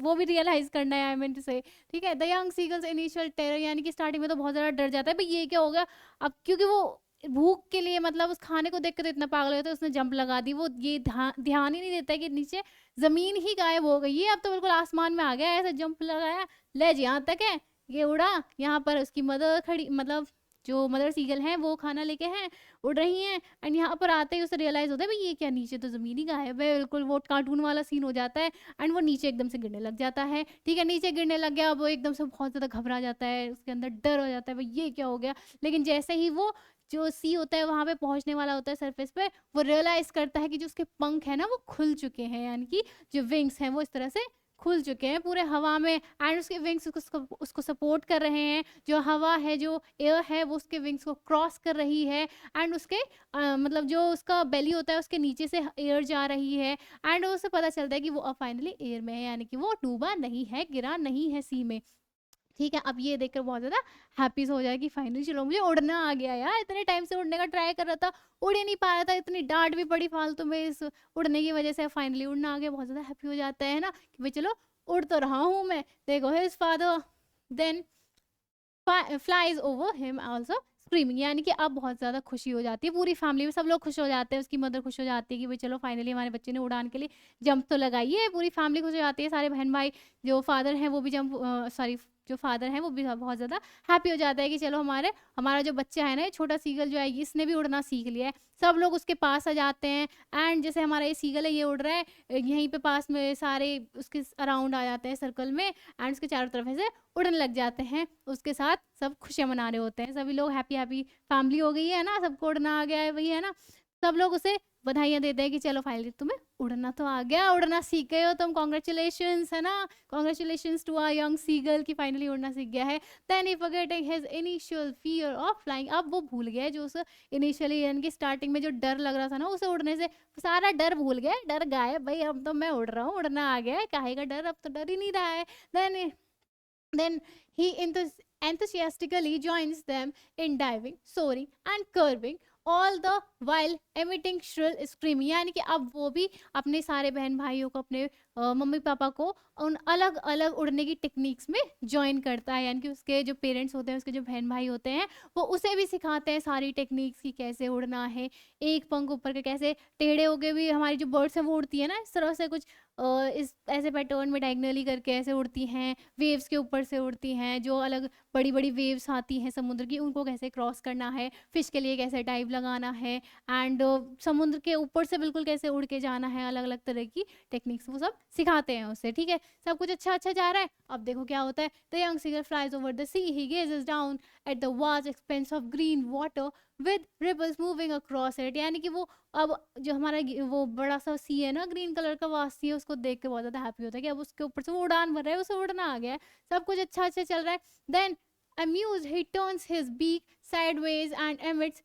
वो भी रियलाइज करना है, आई मीन टू से, ठीक है। The young seagulls initial terror, यानी कि स्टार्टिंग में तो बहुत ज़्यादा डर जाता है, भाई ये क्या हो गया। अब क्योंकि वो भूख के लिए, मतलब उस खाने को देख के तो इतना पागल हो जाता है, उसने जंप लगा दी, वो ये ध्यान ही नहीं देता है कि नीचे जमीन ही गायब हो गई है, अब तो बिल्कुल आसमान में आ गया, ऐसे जंप लगाया, लेज यहाँ तक है, ये उड़ा। यहाँ पर उसकी मदर खड़ी, मतलब जो मदर सीगल हैं वो खाना लेके हैं, उड़ रही हैं, एंड यहाँ पर आते ही उसे रियलाइज होता है भाई ये क्या, नीचे तो जमीन ही गायब है, बिल्कुल वो कार्टून वाला सीन हो जाता है। एंड वो नीचे एकदम से गिरने लग जाता है, ठीक है, नीचे गिरने लग गया, वो एकदम से बहुत ज्यादा घबरा जाता है, उसके अंदर डर हो जाता है, भाई ये क्या हो गया। लेकिन जैसे ही वो जो सी होता है वहां पे पहुंचने वाला होता है सरफेस पे, वो रियलाइज करता है कि जो उसके पंख है ना वो खुल चुके हैं, यानी कि जो विंग्स हैं वो इस तरह से खुल चुके हैं पूरे हवा में, एंड उसके विंग्स उसको सपोर्ट कर रहे हैं, जो हवा है, जो एयर है वो उसके विंग्स को क्रॉस कर रही है। एंड उसके मतलब जो उसका बेली होता है उसके नीचे से एयर जा रही है, एंड उसे पता चलता है कि वो अब फाइनली एयर में है, यानी कि वो डूबा नहीं है, गिरा नहीं है सी में, ठीक है। अब ये देखकर बहुत ज़्यादा हैप्पी हो जाए कि फाइनली चलो मुझे उड़ना आ गया यार, इतने टाइम से उड़ने का ट्राई कर रहा था, उड़ ही नहीं पा रहा था, इतनी डांट भी पड़ी फालतू में इस उड़ने की वजह से, फाइनली उड़ना आ गया, बहुत ज़्यादा हैप्पी हो जाता है ना कि भाई चलो उड़ तो रहा हूँ मैं। देखो his father then flies over him also screaming, यानी कि अब बहुत ज़्यादा खुशी हो जाती है पूरी फैमिली में, सब लोग खुश हो जाते हैं, उसकी मदर खुश हो जाती है कि भाई चलो फाइनली हमारे बच्चे ने उड़ान के लिए जंप तो लगाई है, पूरी फैमिली खुश हो जाती है, सारे बहन भाई, जो फादर हैं वो भी जंप, सॉरी, जो फादर हैं वो भी बहुत ज़्यादा हैप्पी हो जाता है कि चलो हमारा जो बच्चा है ना, ये छोटा सीगल जो है, इसने भी उड़ना सीख लिया है। सब लोग उसके पास आ जाते हैं, एंड जैसे हमारा ये सीगल है ये उड़ रहा है, यहीं पे पास में सारे उसके अराउंड आ जाते हैं सर्कल में, एंड उसके चारों तरफ ऐसे उड़ने लग जाते हैं, उसके साथ सब खुशियां मना रहे होते हैं, सभी लोग हैप्पी हैप्पी, फैमिली हो गई है ना, सबको उड़ना आ गया है, वही है ना, सब लोग उसे बधाइयां देते हैं कि चलो फाइनली तुम्हें उड़ना तो आ गया, उड़ना सीख गए हो तुम, कॉन्ग्रेचुलेशंस, है ना, congratulations to our young seagull की फाइनली उड़ना सीख गया है। Then he forgetting his initial fear of flying, अब वो भूल गया जो उसे इनिशियली, यानी कि स्टार्टिंग में जो डर लग रहा था ना उसे उड़ने से, सारा डर भूल गया, डर गायब, भाई अब तो मैं उड़ रहा हूँ, उड़ना आ गया है, काहे का डर, अब तो डर ही नहीं रहा है। Then he enthusiastically joins them in diving, soaring, and curving, all the while emitting shrill screaming, यानी कि अब वो भी अपने सारे बहन भाइयों को, अपने मम्मी पापा को उन अलग अलग उड़ने की टेक्निक्स में ज्वाइन करता है, यानी कि उसके जो पेरेंट्स होते हैं, उसके जो बहन भाई होते हैं, वो उसे भी सिखाते हैं सारी टेक्निक्स की कैसे उड़ना है, एक पंख ऊपर के कैसे टेढ़े होके भी हमारी जो बर्ड्स है वो उड़ती है ना, इस तरह से कुछ इस ऐसे पैटर्न में डायगनली करके ऐसे उड़ती हैं, वेव्स के ऊपर से उड़ती हैं, जो अलग बड़ी बड़ी वेव्स आती हैं समुद्र की, उनको कैसे क्रॉस करना है, फिश के लिए कैसे डाइव लगाना है, एंड समुद्र के ऊपर से बिल्कुल कैसे उड़ के जाना है, अलग अलग तरह की टेक्निक्स वो सब सिखाते हैं उससे। ठीक है, सब कुछ अच्छा अच्छा जा रहा है। अब देखो क्या होता है, the young seagull flies over the sea, he gazes down at the vast expanse of green water with ripples moving across it, यानी कि वो अब जो हमारा वो बड़ा सा सी है ना, ग्रीन कलर का वास्ट सी है, उसको देख के बहुत ज्यादा हैप्पी होता है कि अब उसके ऊपर से वो उड़ान भर रहा है, उसे उड़ना आ गया है, सब कुछ अच्छा अच्छा चल रहा है। Then amused he turns his beak sideways and emits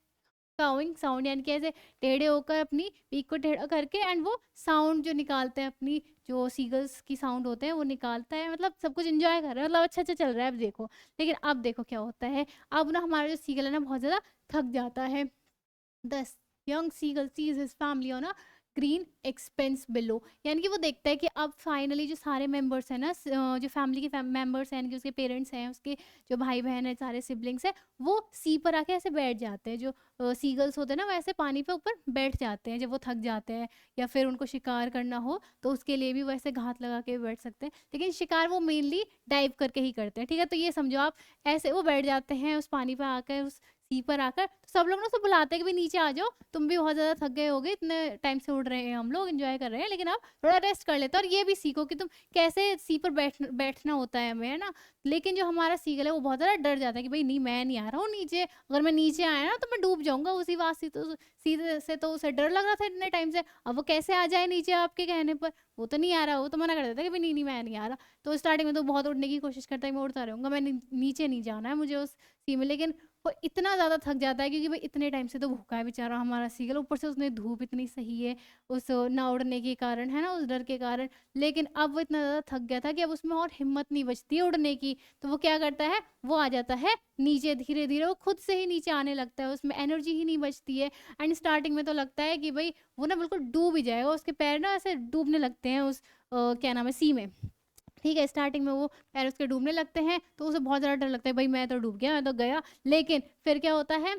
cawing sound, यानी कि ऐसे टेढ़े होकर अपनी पीक को टेढ़ा करके एंड वो साउंड जो निकालते हैं, अपनी जो सीगल्स की साउंड होते हैं वो निकालता है, मतलब सब कुछ एंजॉय कर रहा है, मतलब अच्छा अच्छा चल रहा है। अब देखो, लेकिन अब देखो क्या होता है, अब ना हमारा जो सीगल है ना बहुत ज़्यादा थक जाता है। The young seagull sees his family on a green expanse below, यानी कि वो देखता है कि अब फाइनली जो सारे मेंबर्स हैं ना, जो फैमिली के मेंबर्स हैं, यानी कि उसके पेरेंट्स हैं, उसके जो भाई बहन है, सारे सिबलिंग्स हैं, वो सी पर आके ऐसे बैठ जाते हैं, जो सीगल्स होते हैं ना वैसे पानी पे ऊपर बैठ जाते हैं जब वो थक जाते हैं, या फिर उनको शिकार करना हो तो उसके लिए भी वैसे घात लगा के बैठ सकते हैं, लेकिन शिकार वो मेनली डाइव करके ही करते हैं। ठीक है, तो ये समझो आप, ऐसे वो बैठ जाते हैं उस पानी पे आकर, उस सी पर आकर, तो सब लोग ना उसको बुलाते हैं कि भाई नीचे आ जाओ, तुम भी बहुत ज़्यादा थक गए होगे, इतने टाइम से उड़ रहे हैं हम लोग, एंजॉय कर रहे हैं, लेकिन अब थोड़ा रेस्ट कर लेते हैं, और ये भी सीखो कि तुम कैसे सी पर बैठना होता है हमें, है ना। लेकिन जो हमारा सीगल है वो बहुत ज़्यादा डर जाता है कि भाई नहीं, मैं नहीं आ रहा हूँ नीचे, अगर मैं नीचे आया ना तो मैं डूब जाऊंगा उसी बात से, तो सीधे से तो उसे डर लग रहा था इतने टाइम से, अब वो कैसे आ जाए नीचे आपके कहने पर, वो तो नहीं आ रहा, वो तो मना कर देता है कि भाई नहीं नहीं मैं नहीं आ रहा। तो स्टार्टिंग में तो बहुत उड़ने की कोशिश करता है, मैं उड़ता रहूंगा, मैं नीचे नहीं जाना है मुझे उस सी में, लेकिन वो इतना ज़्यादा थक जाता है क्योंकि भाई इतने टाइम से तो भूखा है बेचारा हमारा सीगल, ऊपर से उसने धूप इतनी सही है उस ना उड़ने के कारण, है ना, उस डर के कारण। लेकिन अब वो इतना ज़्यादा थक गया था कि अब उसमें और हिम्मत नहीं बचती है उड़ने की, तो वो क्या करता है, वो आ जाता है नीचे, धीरे धीरे वो खुद से ही नीचे आने लगता है, उसमें एनर्जी ही नहीं बचती है। एंड स्टार्टिंग में तो लगता है कि भाई वो ना बिल्कुल डूब ही जाएगा, उसके पैर ना ऐसे डूबने लगते हैं उस क्या नाम है, सी में। ठीक है, स्टार्टिंग में वो पैर उसके डूबने लगते हैं, तो उसे बहुत ज़्यादा डर लगता है, भाई मैं तो डूब गया, मैं तो गया। लेकिन फिर क्या होता है,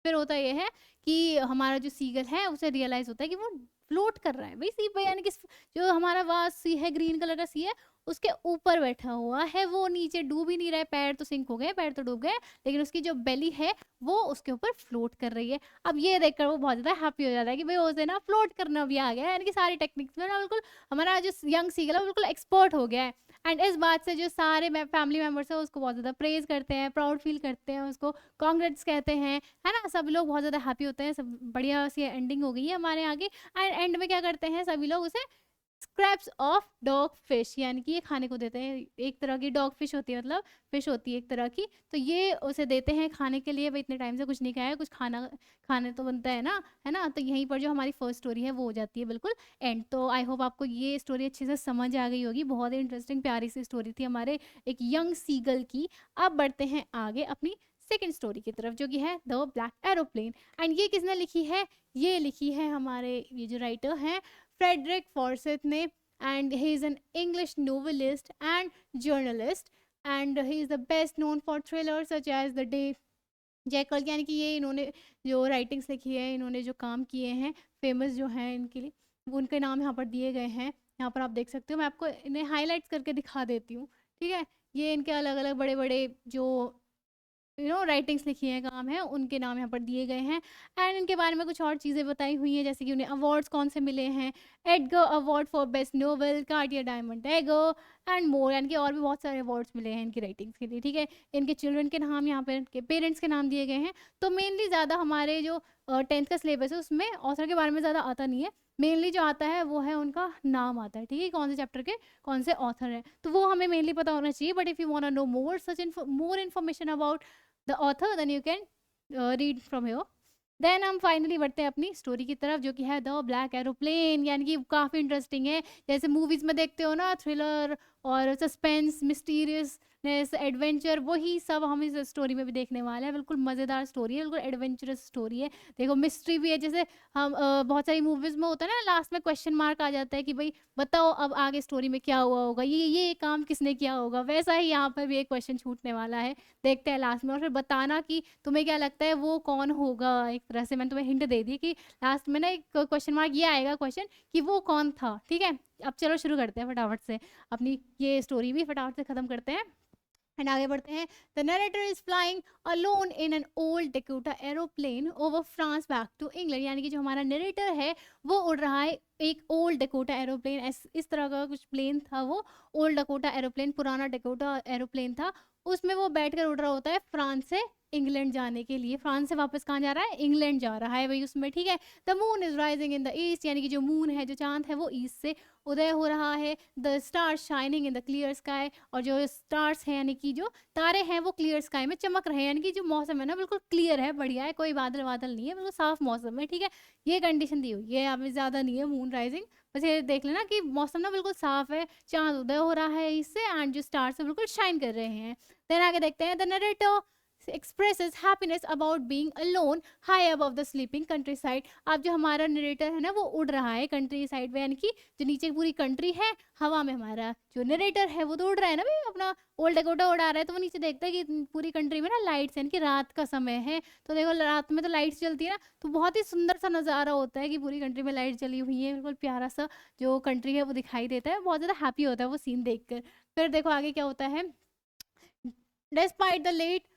फिर होता ये है कि हमारा जो सीगल है उसे रियलाइज होता है कि वो फ्लोट कर रहा है भाई सी पे, यानी कि जो हमारा वास सी है, ग्रीन कलर का सी है, उसके ऊपर बैठा हुआ है, वो नीचे डूब ही नहीं रहा है, पैर तो सिंक हो गए, पैर तो डूब गए, लेकिन उसकी जो बेली है वो उसके ऊपर फ्लोट कर रही है। अब ये देखकर वो बहुत ज्यादा हैप्पी हो जाता है कि भाई उसे ना फ्लोट करना भी आ गया है, यानी कि सारी टेक्निक्स में ना बिल्कुल हमारा जो यंग सीगल है वो बिल्कुल एक्सपर्ट हो गया है। एंड इस बात से जो सारे फैमिली मेम्बर्स है उसको बहुत ज़्यादा प्रेज करते हैं, प्राउड फील करते हैं, उसको कॉन्ग्रेट्स कहते हैं, है ना, सब लोग बहुत ज़्यादा हैप्पी होते हैं, सब बढ़िया सी एंडिंग हो गई है हमारे आगे। एंड एंड में क्या करते हैं सभी लोग, उसे स्क्रैप्स ऑफ डॉग फिश, यानी कि ये खाने को देते हैं, एक तरह की डॉग फिश होती है, मतलब फिश होती है एक तरह की, तो ये उसे देते हैं खाने के लिए, भाई इतने टाइम से कुछ नहीं खाया, कुछ खाना खाने तो बनता है ना। तो यहीं पर जो हमारी फर्स्ट स्टोरी है वो हो जाती है बिल्कुल एंड। तो आई होप आपको ये स्टोरी अच्छे से समझ आ गई होगी, बहुत ही इंटरेस्टिंग प्यारी सी स्टोरी थी हमारे एक यंग सीगल की। अब बढ़ते हैं आगे अपनी सेकेंड स्टोरी की तरफ, जो कि है द ब्लैक एरोप्लेन। एंड ये किसने लिखी है, ये लिखी है हमारे ये जो राइटर हैं फ्रेडरिक फॉर्सेथ ने, and he is an English novelist and journalist, and he is the best known for thrillers such as The Day jackal, यानी कि ये इन्होंने जो राइटिंग्स लिखी है, इन्होंने जो काम किए हैं फेमस जो हैं इनके लिए, उनके नाम यहाँ पर दिए गए हैं, यहाँ पर आप देख सकते हो, मैं आपको इन्हें हाईलाइट्स करके दिखा देती हूँ। ठीक है, ये इनके अलग अलग बड़े बड़े जो राइटिंग्स लिखी हैं, काम है, उनके नाम यहाँ पर दिए गए हैं। एंड इनके बारे में कुछ और चीज़ें बताई हुई हैं, जैसे कि उन्हें अवार्ड्स कौन से मिले हैं, Edgar award for best novel, Cartier diamond एगो एंड मोर, यानी कि और भी बहुत सारे अवार्ड्स मिले हैं इनकी राइटिंग्स के लिए। ठीक है, इनके चिल्ड्रन के नाम यहाँ पर, इनके पेरेंट्स के नाम दिए गए हैं। तो मेनली ज़्यादा हमारे जो 10th का सिलेबस है उसमें ऑथर के बारे में ज़्यादा आता नहीं है, मेनली जो आता है वो है उनका नाम आता है। ठीक है, कौन से चैप्टर के कौन से ऑथर हैं, तो वो हमें मेनली पता होना चाहिए। But if you want to know more such more information about the author, then you can read from here. Then हम फाइनली बढ़ते हैं अपनी स्टोरी की तरफ, जो कि है द ब्लैक एरोप्लेन, यानी कि काफ़ी इंटरेस्टिंग है। जैसे मूवीज़ में देखते हो ना थ्रिलर और सस्पेंस, मिस्टीरियसनेस, एडवेंचर, वही सब हम इस स्टोरी में भी देखने वाले हैं। बिल्कुल मज़ेदार स्टोरी है, बिल्कुल एडवेंचरस स्टोरी है। देखो मिस्ट्री भी है, जैसे हम बहुत सारी मूवीज़ में होता है ना, लास्ट में क्वेश्चन मार्क आ जाता है कि भाई बताओ अब आगे स्टोरी में क्या हुआ होगा, ये काम किसने किया होगा, वैसा ही यहाँ पर भी एक क्वेश्चन छूटने वाला है। देखते हैं लास्ट में, और फिर बताना कि तुम्हें क्या लगता है वो कौन होगा। एक तरह से मैंने तुम्हें हिंट दे दी कि लास्ट में ना एक क्वेश्चन मार्क ये आएगा क्वेश्चन कि वो कौन था। ठीक है, अब चलो शुरू करते हैं फटाफट से, अपनी ये स्टोरी भी फटाफट से ख़त्म करते हैं एंड आगे बढ़ते हैं। The narrator is flying alone in an old Dakota aeroplane over France back to England. यानी कि जो हमारा नरेटर है वो उड़ रहा है एक ओल्ड डेकोटा एरोप्लेन, इस तरह का कुछ प्लेन था वो, ओल्ड डेकोटा एरोप्लेन, पुराना डेकोटा एरोप्लेन था। उसमें वो बैठकर उड़ रहा होता है फ्रांस से इंग्लैंड जाने के लिए। फ्रांस से वापस कहाँ जा रहा है? इंग्लैंड जा रहा है भाई उसमें। ठीक है, the moon is rising in the east, यानी कि जो मून है, जो चांद है, वो ईस्ट से उदय हो रहा है। The stars shining in the clear sky, और जो स्टार्स हैं यानी कि जो तारे हैं वो क्लियर स्काई में चमक रहे हैं। यानी कि जो मौसम है ना बिल्कुल क्लियर है, बढ़िया है, कोई बादल वादल नहीं है, बिल्कुल साफ मौसम है। ठीक है, ये कंडीशन दी हुई है, अभी ज़्यादा नहीं है मून राइजिंग, बस ये देख लेना कि मौसम ना बिल्कुल साफ है, चांद उदय हो रहा है इससे, एंड जो स्टार्स है बिल्कुल शाइन कर रहे हैं। देन आगे देखते हैं, the narrator expresses happiness about being alone high above the sleeping countryside। अब जो हमारा नरेटर है ना वो उड़ रहा है कंट्री साइड में, यानी कि जो नीचे पूरी कंट्री है हवा में, हमारा जो नरेटर है वो तो उड़ रहा है ना भाई, अपना ओल्ड डेकोटा उड़ा रहा है, तो वो नीचे देखता है कि पूरी कंट्री में ना लाइट्स, यानी कि रात का समय है, तो देखो रात में तो लाइट्स जलती है ना, तो बहुत ही सुंदर सा नज़ारा होता है कि पूरी कंट्री में लाइट जली हुई है, बिल्कुल प्यारा सा जो कंट्री है वो दिखाई देता है, बहुत ज़्यादा हैप्पी होता है वो सीन देख कर। फिर देखो आगे क्या होता है। Despite the late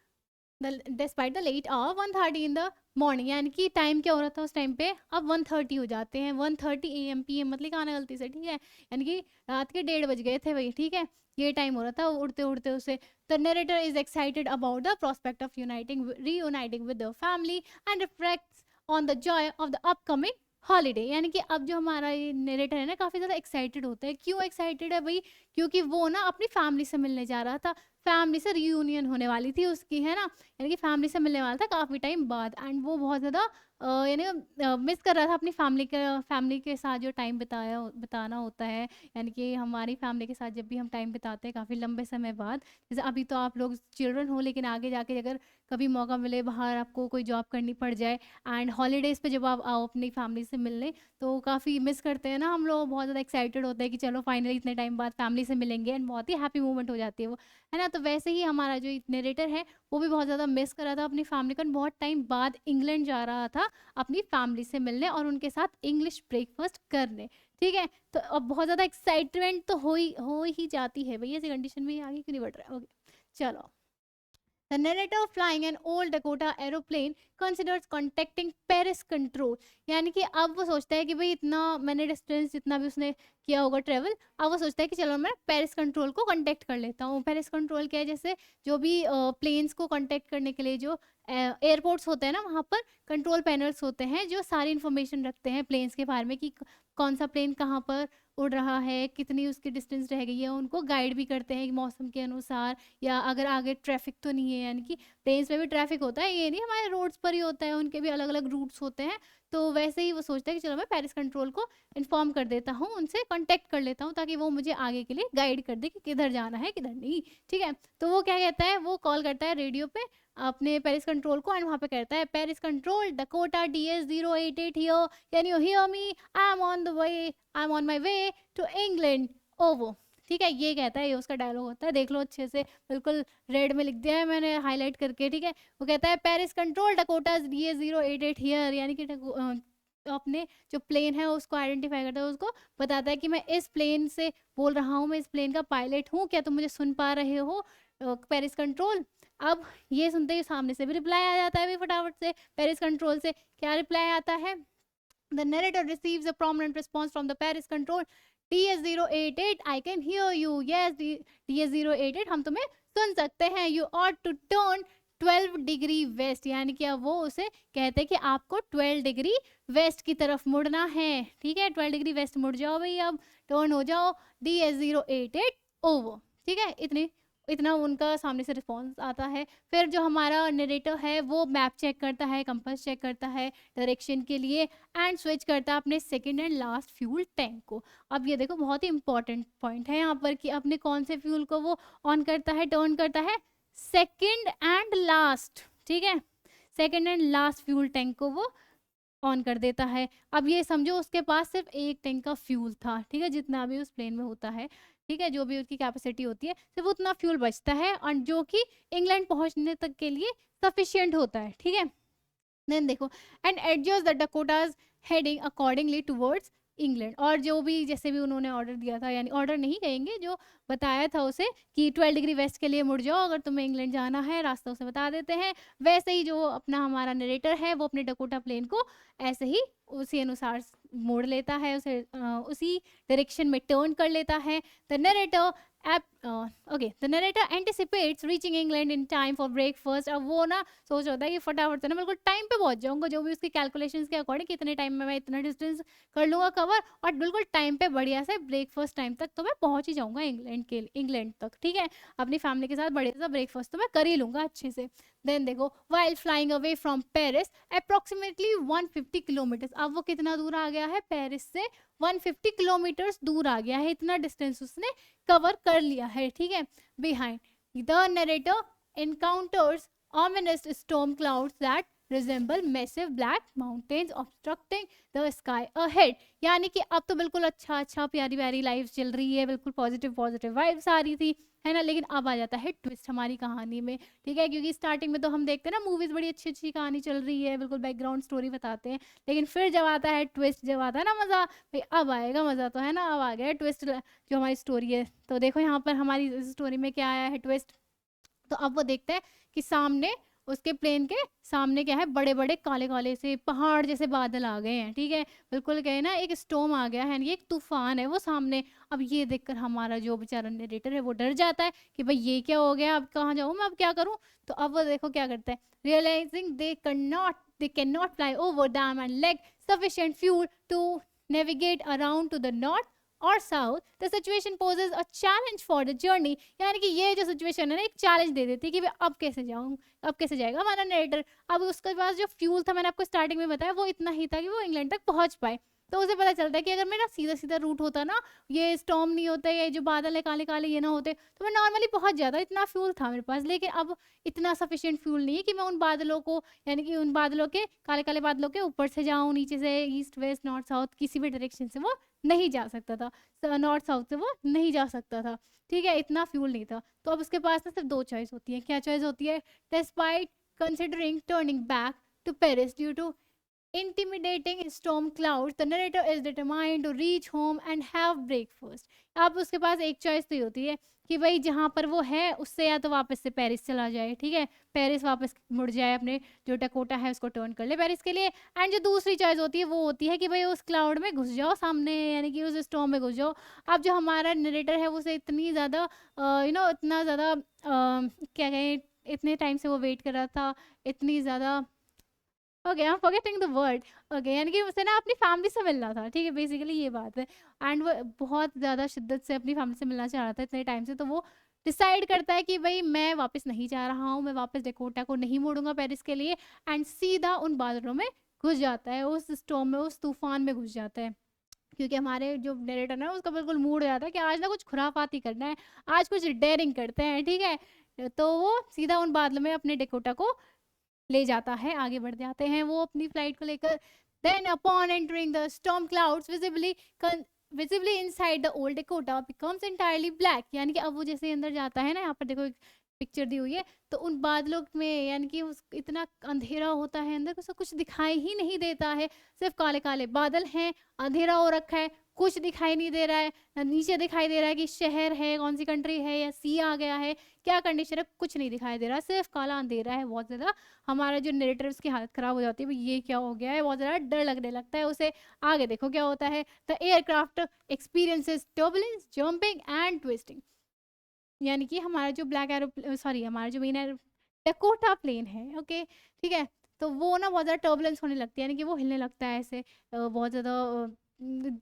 despite the late hour 1:30 in the morning, यानी कि टाइम क्या हो रहा था उस टाइम पे, अब 1:30 हो जाते हैं, 1:30 AM PM मत लिखाना गलती से। ठीक है, यानी कि रात के 1:30 बज गए थे भाई। ठीक है, ये टाइम हो रहा था उड़ते उड़ते उसे। The narrator is excited about the prospect of uniting reuniting with the family and reflects on the Joy of the upcoming holiday. यानी कि अब जो हमारा ये नरेटर है ना काफ़ी ज़्यादा एक्साइटेड होता है। क्यों एक्साइटेड है भाई? क्योंकि वो ना अपनी फैमिली से मिलने जा रहा था, फैमिली से रियूनियन होने वाली थी उसकी, है ना, यानी कि फैमिली से मिलने वाला था काफ़ी टाइम बाद, एंड वो बहुत ज़्यादा यानी मिस कर रहा था अपनी फैमिली के साथ जो टाइम बिताना होता है। यानी कि हमारी फैमिली के साथ जब भी हम टाइम बिताते हैं काफ़ी लंबे समय बाद, जैसे अभी तो आप लोग चिल्ड्रन हो, लेकिन आगे जाके अगर कभी मौका मिले, बाहर आपको कोई जॉब करनी पड़ जाए एंड हॉलीडेज़ पे जब आप आओ अपनी फैमिली से मिलने, तो काफ़ी मिस करते हैं ना हम लोग, बहुत ज़्यादा एक्साइटेड होते हैं कि चलो फाइनली इतने टाइम बाद फैमिली से मिलेंगे, एंड बहुत ही हैप्पी मोमेंट हो जाती है वो, है ना। तो वैसे ही हमारा जो नरेटर है वो भी बहुत ज़्यादा मिस कर रहा था अपनी फैमिली को, बहुत टाइम बाद इंग्लैंड जा रहा था अपनी फैमिली से मिलने और उनके साथ इंग्लिश ब्रेकफास्ट करने। ठीक है, तो अब बहुत ज़्यादा एक्साइटमेंट तो हो ही जाती है भाई, ऐसी कंडीशन में आगे क्यों नहीं बढ़ रहा है। ओके, चलो। The narrator flying an old Dakota aeroplane considers contacting Paris control। यानी कि अब वो सोचता है कि भाई इतना मैंने डिस्टेंस जितना भी उसने किया होगा ट्रेवल, अब वो सोचता है कि चलो मैं पेरिस कंट्रोल को कांटेक्ट कर लेता हूँ। पेरिस कंट्रोल क्या है, जैसे जो भी प्लेन्स को कांटेक्ट करने के लिए जो एयरपोर्ट्स होते हैं ना, वहाँ पर कंट्रोल पैनल्स होते हैं जो सारी इन्फॉर्मेशन रखते हैं प्लेन्स के बारे में कि कौन सा प्लेन कहाँ पर उड़ रहा है, कितनी उसकी डिस्टेंस रह गई है, उनको गाइड भी करते हैं कि मौसम के अनुसार, या अगर आगे ट्रैफिक तो नहीं है, यानी कि प्लेन्स में भी ट्रैफिक होता है, ये नहीं हमारे रोड्स पर ही होता है, उनके भी अलग अलग रूट्स होते हैं। तो वैसे ही वो सोचता है कि चलो मैं पेरिस कंट्रोल को इन्फॉर्म कर देता हूँ, उनसे कांटेक्ट कर लेता हूँ, ताकि वो मुझे आगे के लिए गाइड कर दे कि किधर जाना है किधर नहीं। ठीक है, तो वो क्या कहता है, वो कॉल करता है रेडियो पे अपने पेरिस कंट्रोल को, एंड वहाँ पे कहता है Paris control Dakota DS088 here, can you hear me, I am on my way to England over. ठीक है, ये कहता है, ये उसका डायलॉग होता है, देख लो अच्छे से, बिल्कुल रेड में लिख दिया है मैंने हाईलाइट करके। ठीक है, वो कहता है Paris control Dakota DS088 here, यानी कि अपने जो प्लेन है उसको आइडेंटिफाई करता है, उसको बताता है कि मैं इस प्लेन से बोल रहा हूँ, मैं इस प्लेन का पायलट हूँ, क्या तुम मुझे सुन पा रहे हो पेरिस कंट्रोल। अब ये सुनते ही सामने से भी रिप्लाई आ जाता है भी फटाफट से पेरिस कंट्रोल से। क्या रिप्लाई आता है? The narrator receives a prominent response from the Paris control, DS088 I can hear you, yes DS088 हम तुम्हें सुन सकते हैं, you ought to turn 12 degree west, यानी कि अब वो उसे कहते हैं कि आपको 12 डिग्री वेस्ट की तरफ मुड़ना है। ठीक है, 12 डिग्री वेस्ट मुड़ जाओ भाई, अब टर्न हो जाओ DS088 ओवर। ठीक है, इतनी इतना उनका सामने से रिस्पॉन्स आता है। फिर जो हमारा नरेटर है वो मैप चेक करता है, कंपास चेक करता है डायरेक्शन के लिए एंड स्विच करता है अपने second and last fuel tank को। अब ये देखो बहुत ही इंपॉर्टेंट पॉइंट है यहाँ पर कि अपने कौन से फ्यूल को वो ऑन करता है, टर्न करता है, सेकंड एंड लास्ट, ठीक है, second and last fuel tank को वो ऑन कर देता है। अब ये समझो उसके पास सिर्फ एक टैंक का फ्यूल था, ठीक है, जितना भी उस प्लेन में होता है, ठीक है, जो भी उसकी कैपेसिटी होती है सिर्फ उतना फ्यूल बचता है और जो कि इंग्लैंड पहुंचने तक के लिए सफिशियंट होता है, ठीक है। देन देखो and adjust the Dakotas heading accordingly towards England, और जो भी जैसे भी उन्होंने ऑर्डर दिया था, यानी ऑर्डर नहीं कहेंगे, जो बताया था उसे कि 12 डिग्री वेस्ट के लिए मुड़ जाओ अगर तुम्हें इंग्लैंड जाना है, रास्ता उसे बता देते हैं। वैसे ही जो अपना हमारा नरेटर है वो अपने डकोटा प्लेन को ऐसे ही उसी अनुसार मोड़ लेता है, उसे उसी डायरेक्शन में टर्न कर लेता है। The narrator the narrator anticipates reaching England in time for breakfast. अब वो ना सोच होता है कि फटाफट से ना बिल्कुल टाइम पे पहुंच जाऊंगा, जो भी उसकी कैलकुलेशंस के अकॉर्डिंग कितने टाइम में मैं इतना डिस्टेंस कर लूंगा कवर, और बिल्कुल टाइम पे बढ़िया से ब्रेकफास्ट टाइम तक तो मैं पहुंच ही जाऊंगा इंग्लैंड तक, ठीक है, अपनी फैमिली के साथ बढ़िया सा ब्रेकफास्ट तो मैं कर ही लूंगा अच्छे से। देन देखो while flying away from Paris approximately 150 kilometre, अब वो कितना दूर आ गया है, पेरिस से 150 किलोमीटर्स दूर आ गया है, इतना डिस्टेंस उसने कवर कर लिया है, ठीक है। Behind the narrator encounters ominous storm clouds that resemble massive black mountains obstructing the sky ahead। यानी कि अब तो बिल्कुल अच्छा अच्छा प्यारी प्यारी लाइफ चल रही है, बिल्कुल पॉजिटिव पॉजिटिव वाइब्स आ रही थी, है ना, लेकिन अब आ जाता है ट्विस्ट हमारी कहानी में, ठीक है, क्योंकि स्टार्टिंग में तो हम देखते हैं ना मूवीज बड़ी अच्छी अच्छी कहानी चल रही है, बिल्कुल बैकग्राउंड स्टोरी बताते हैं, लेकिन फिर जब आता है ट्विस्ट, जब आता है ना मजा, भाई अब आएगा मजा, तो है ना, अब आ गया ट्विस्ट जो हमारी स्टोरी है। तो देखो यहाँ पर हमारी स्टोरी में क्या आया है ट्विस्ट। तो अब वो देखते हैं कि सामने उसके प्लेन के सामने क्या है, बड़े बड़े काले काले से पहाड़ जैसे बादल आ गए हैं, ठीक है, बिल्कुल गए ना, एक स्टॉर्म आ गया है, ये एक तूफान है वो सामने। अब ये देखकर हमारा जो बेचारा नरेटर है वो डर जाता है कि भाई ये क्या हो गया, अब कहाँ जाऊँ मैं, अब क्या करूँ। तो अब वो देखो क्या करता है, realising they can not fly over dam and lack sufficient fuel to navigate around to the north और south, the situation poses a challenge for the journey. यानी कि ये जो सिचुएशन है ना, एक चैलेंज दे देती है कि अब कैसे जाऊँ, अब कैसे जाएगा हमारा नरेटर। अब उसके पास जो फ्यूल था, मैंने आपको स्टार्टिंग में बताया, वो इतना ही था कि वो इंग्लैंड तक पहुंच पाए। तो उसे पता चलता है कि अगर मेरा सीधा सीधा रूट होता ना, ये स्टॉर्म नहीं होता, ये जो बादल है काले काले ये ना होते, तो मैं नॉर्मली पहुंच जाता, इतना फ्यूल था मेरे पास। लेकिन अब इतना सफिशिएंट फ्यूल नहीं है कि मैं उन बादलों को, यानी कि उन बादलों के, काले काले बादलों के ऊपर से जाऊँ, नीचे से, ईस्ट वेस्ट नॉर्थ साउथ, किसी भी डायरेक्शन से वो नहीं जा सकता था, नॉर्थ साउथ से वो नहीं जा सकता था, ठीक है, इतना फ्यूल नहीं था। तो अब उसके पास ना सिर्फ दो चॉइस होती है, क्या चॉइस होती है, despite considering turning back to Paris due to intimidating storm clouds, the narrator is determined to reach home and have breakfast। अब उसके पास एक चॉइस तो ही होती है कि भाई जहाँ पर वो है उससे या तो वापस से पेरिस चला जाए, ठीक है, पेरिस वापस मुड़ जाए, अपने जो डकोटा है उसको टर्न कर ले पेरिस के लिए। एंड जो दूसरी चॉइस होती है वो होती है कि भाई उस क्लाउड में घुस जाओ सामने, यानी कि उस स्टॉर्म में घुस जाओ। अब जो हमारा नरेटर है उसे इतनी ज़्यादा इतना ज़्यादा क्या कहें, इतने टाइम से वो वेट कर रहा था, इतनी ज़्यादा, okay I am forgetting the word, okay, यानी कि उसे ना अपनी फैमिली से मिलना था, ठीक है, बेसिकली ये बात है। एंड वो बहुत ज़्यादा शिद्दत से अपनी फैमिली से मिलना चाह रहा था इतने टाइम से, तो वो डिसाइड करता है कि भाई मैं वापस नहीं जा रहा हूँ, मैं वापस डकोटा को नहीं मोड़ूंगा पेरिस के लिए, एंड सीधा उन बादलों में घुस जाता है, उस स्टॉर्म में, उस तूफान में घुस जाता है। क्योंकि हमारे जो नरेटर है उसका बिल्कुल मूड हो जाता है कि आज ना कुछ खुराफाती करना है, आज कुछ डेयरिंग करते हैं, ठीक है, तो वो सीधा उन बादलों में अपने डकोटा को ले जाता है, आगे बढ़ जाते हैं वो अपनी फ्लाइट को लेकर। Then upon entering the storm clouds visibly inside the old Dakota becomes entirely black. यानी कि अब वो जैसे अंदर जाता है ना, यहाँ पर देखो एक पिक्चर दी हुई है, तो उन बादलों में यानी कि इतना अंधेरा होता है अंदर, उसको कुछ दिखाई ही नहीं देता है, सिर्फ काले काले बादल हैं, अंधेरा हो रखा है, कुछ दिखाई नहीं दे रहा है, ना नीचे दिखाई दे रहा है कि शहर है, कौन सी कंट्री है, या सी आ गया है, क्या कंडीशन है, कुछ नहीं दिखाई दे रहा, सिर्फ काला अंधेरा है बहुत ज़्यादा। हमारा जो नरेटर उसकी हालत ख़राब हो जाती है, भाई ये क्या हो गया है, बहुत ज़्यादा डर लगने लगता है उसे। आगे देखो क्या होता है, the aircraft experiences turbulence jumping and twisting. यानी कि हमारा जो ब्लैक एरो सॉरी हमारा जो मेन डकोटा प्लेन है, ओके, ठीक है, तो वो ना बहुत ज़्यादा टर्बुलेंस होने लगती है, यानी कि वो हिलने लगता है ऐसे, बहुत ज़्यादा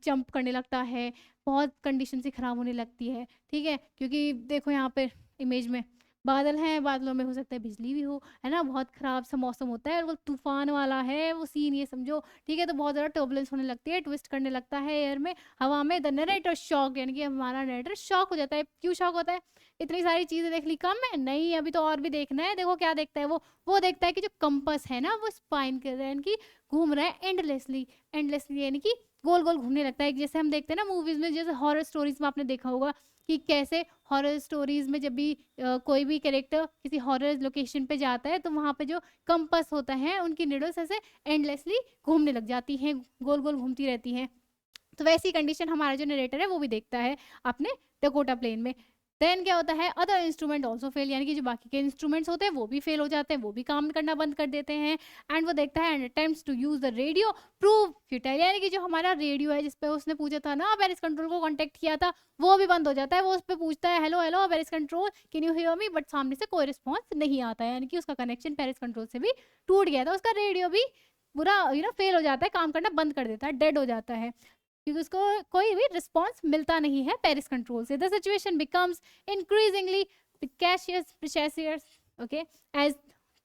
जंप करने लगता है, बहुत कंडीशन से ख़राब होने लगती है, ठीक है, क्योंकि देखो यहाँ पे इमेज में? बादल हैं, बादलों में हो सकता है बिजली भी हो, है ना? बहुत खराब सा मौसम होता है और वो तूफ़ान वाला है वो सीन ये समझो, ठीक है? तो बहुत ज़्यादा टर्बुलेंस होने लगती है, ट्विस्ट करने लगता है एयर में, हवा में। द नरेटर शॉक्ड, यानी कि हमारा नरेटर शॉक हो जाता है। क्यों शॉक होता है? इतनी सारी चीज़ें देख ली कम है? नहीं, अभी तो और भी देखना है। देखो क्या देखता है वो देखता है कि जो कंपास है ना वो स्पाइन कर रहा है, यानी कि घूम रहा है एंडलेसली, एंडलेसली यानी कि गोल-गोल घूमने लगता है। जैसे हम देखते हैं ना मूवीज़ में, जैसे हॉरर स्टोरीज़ में आपने देखा होगा कि कैसे हॉरर स्टोरीज़ में जब भी कोई भी कैरेक्टर किसी हॉरर लोकेशन पे जाता है, तो वहाँ पे जो कंपास होता है, उनकी नीडल्स ऐसे एंडलेसली घूमने लग जाती हैं, गोल-गोल घूमती रहती हैं। तो वैसी कंडीशन हमारा जो नरेटर है वो भी देखता है अपने डकोटा प्लेन में। देन क्या होता है, अदर इंस्ट्रूमेंट ऑल्सो फेल, यानी कि जो बाकी के इंस्ट्रूमेंट्स होते हैं वो भी फेल हो जाते हैं, वो भी काम करना बंद कर देते हैं। एंड वो देखता है and attempts to use the radio prove futile, यानी कि जो हमारा रेडियो है जिसपे उसने पूछा था ना, पेरिस कंट्रोल को कांटेक्ट किया था, वो भी बंद हो जाता है। वो उस पे पूछता है hello hello Paris control can you hear me, but सामने से कोई रिस्पॉन्स नहीं आता है, यानी कि उसका कनेक्शन पेरिस कंट्रोल से भी टूट गया था। उसका रेडियो भी पूरा फेल हो जाता है, काम करना बंद कर देता है, डेड हो जाता है, क्योंकि उसको कोई भी रिस्पॉन्स मिलता नहीं है पेरिस कंट्रोल से। The situation becomes increasingly precarious, okay, as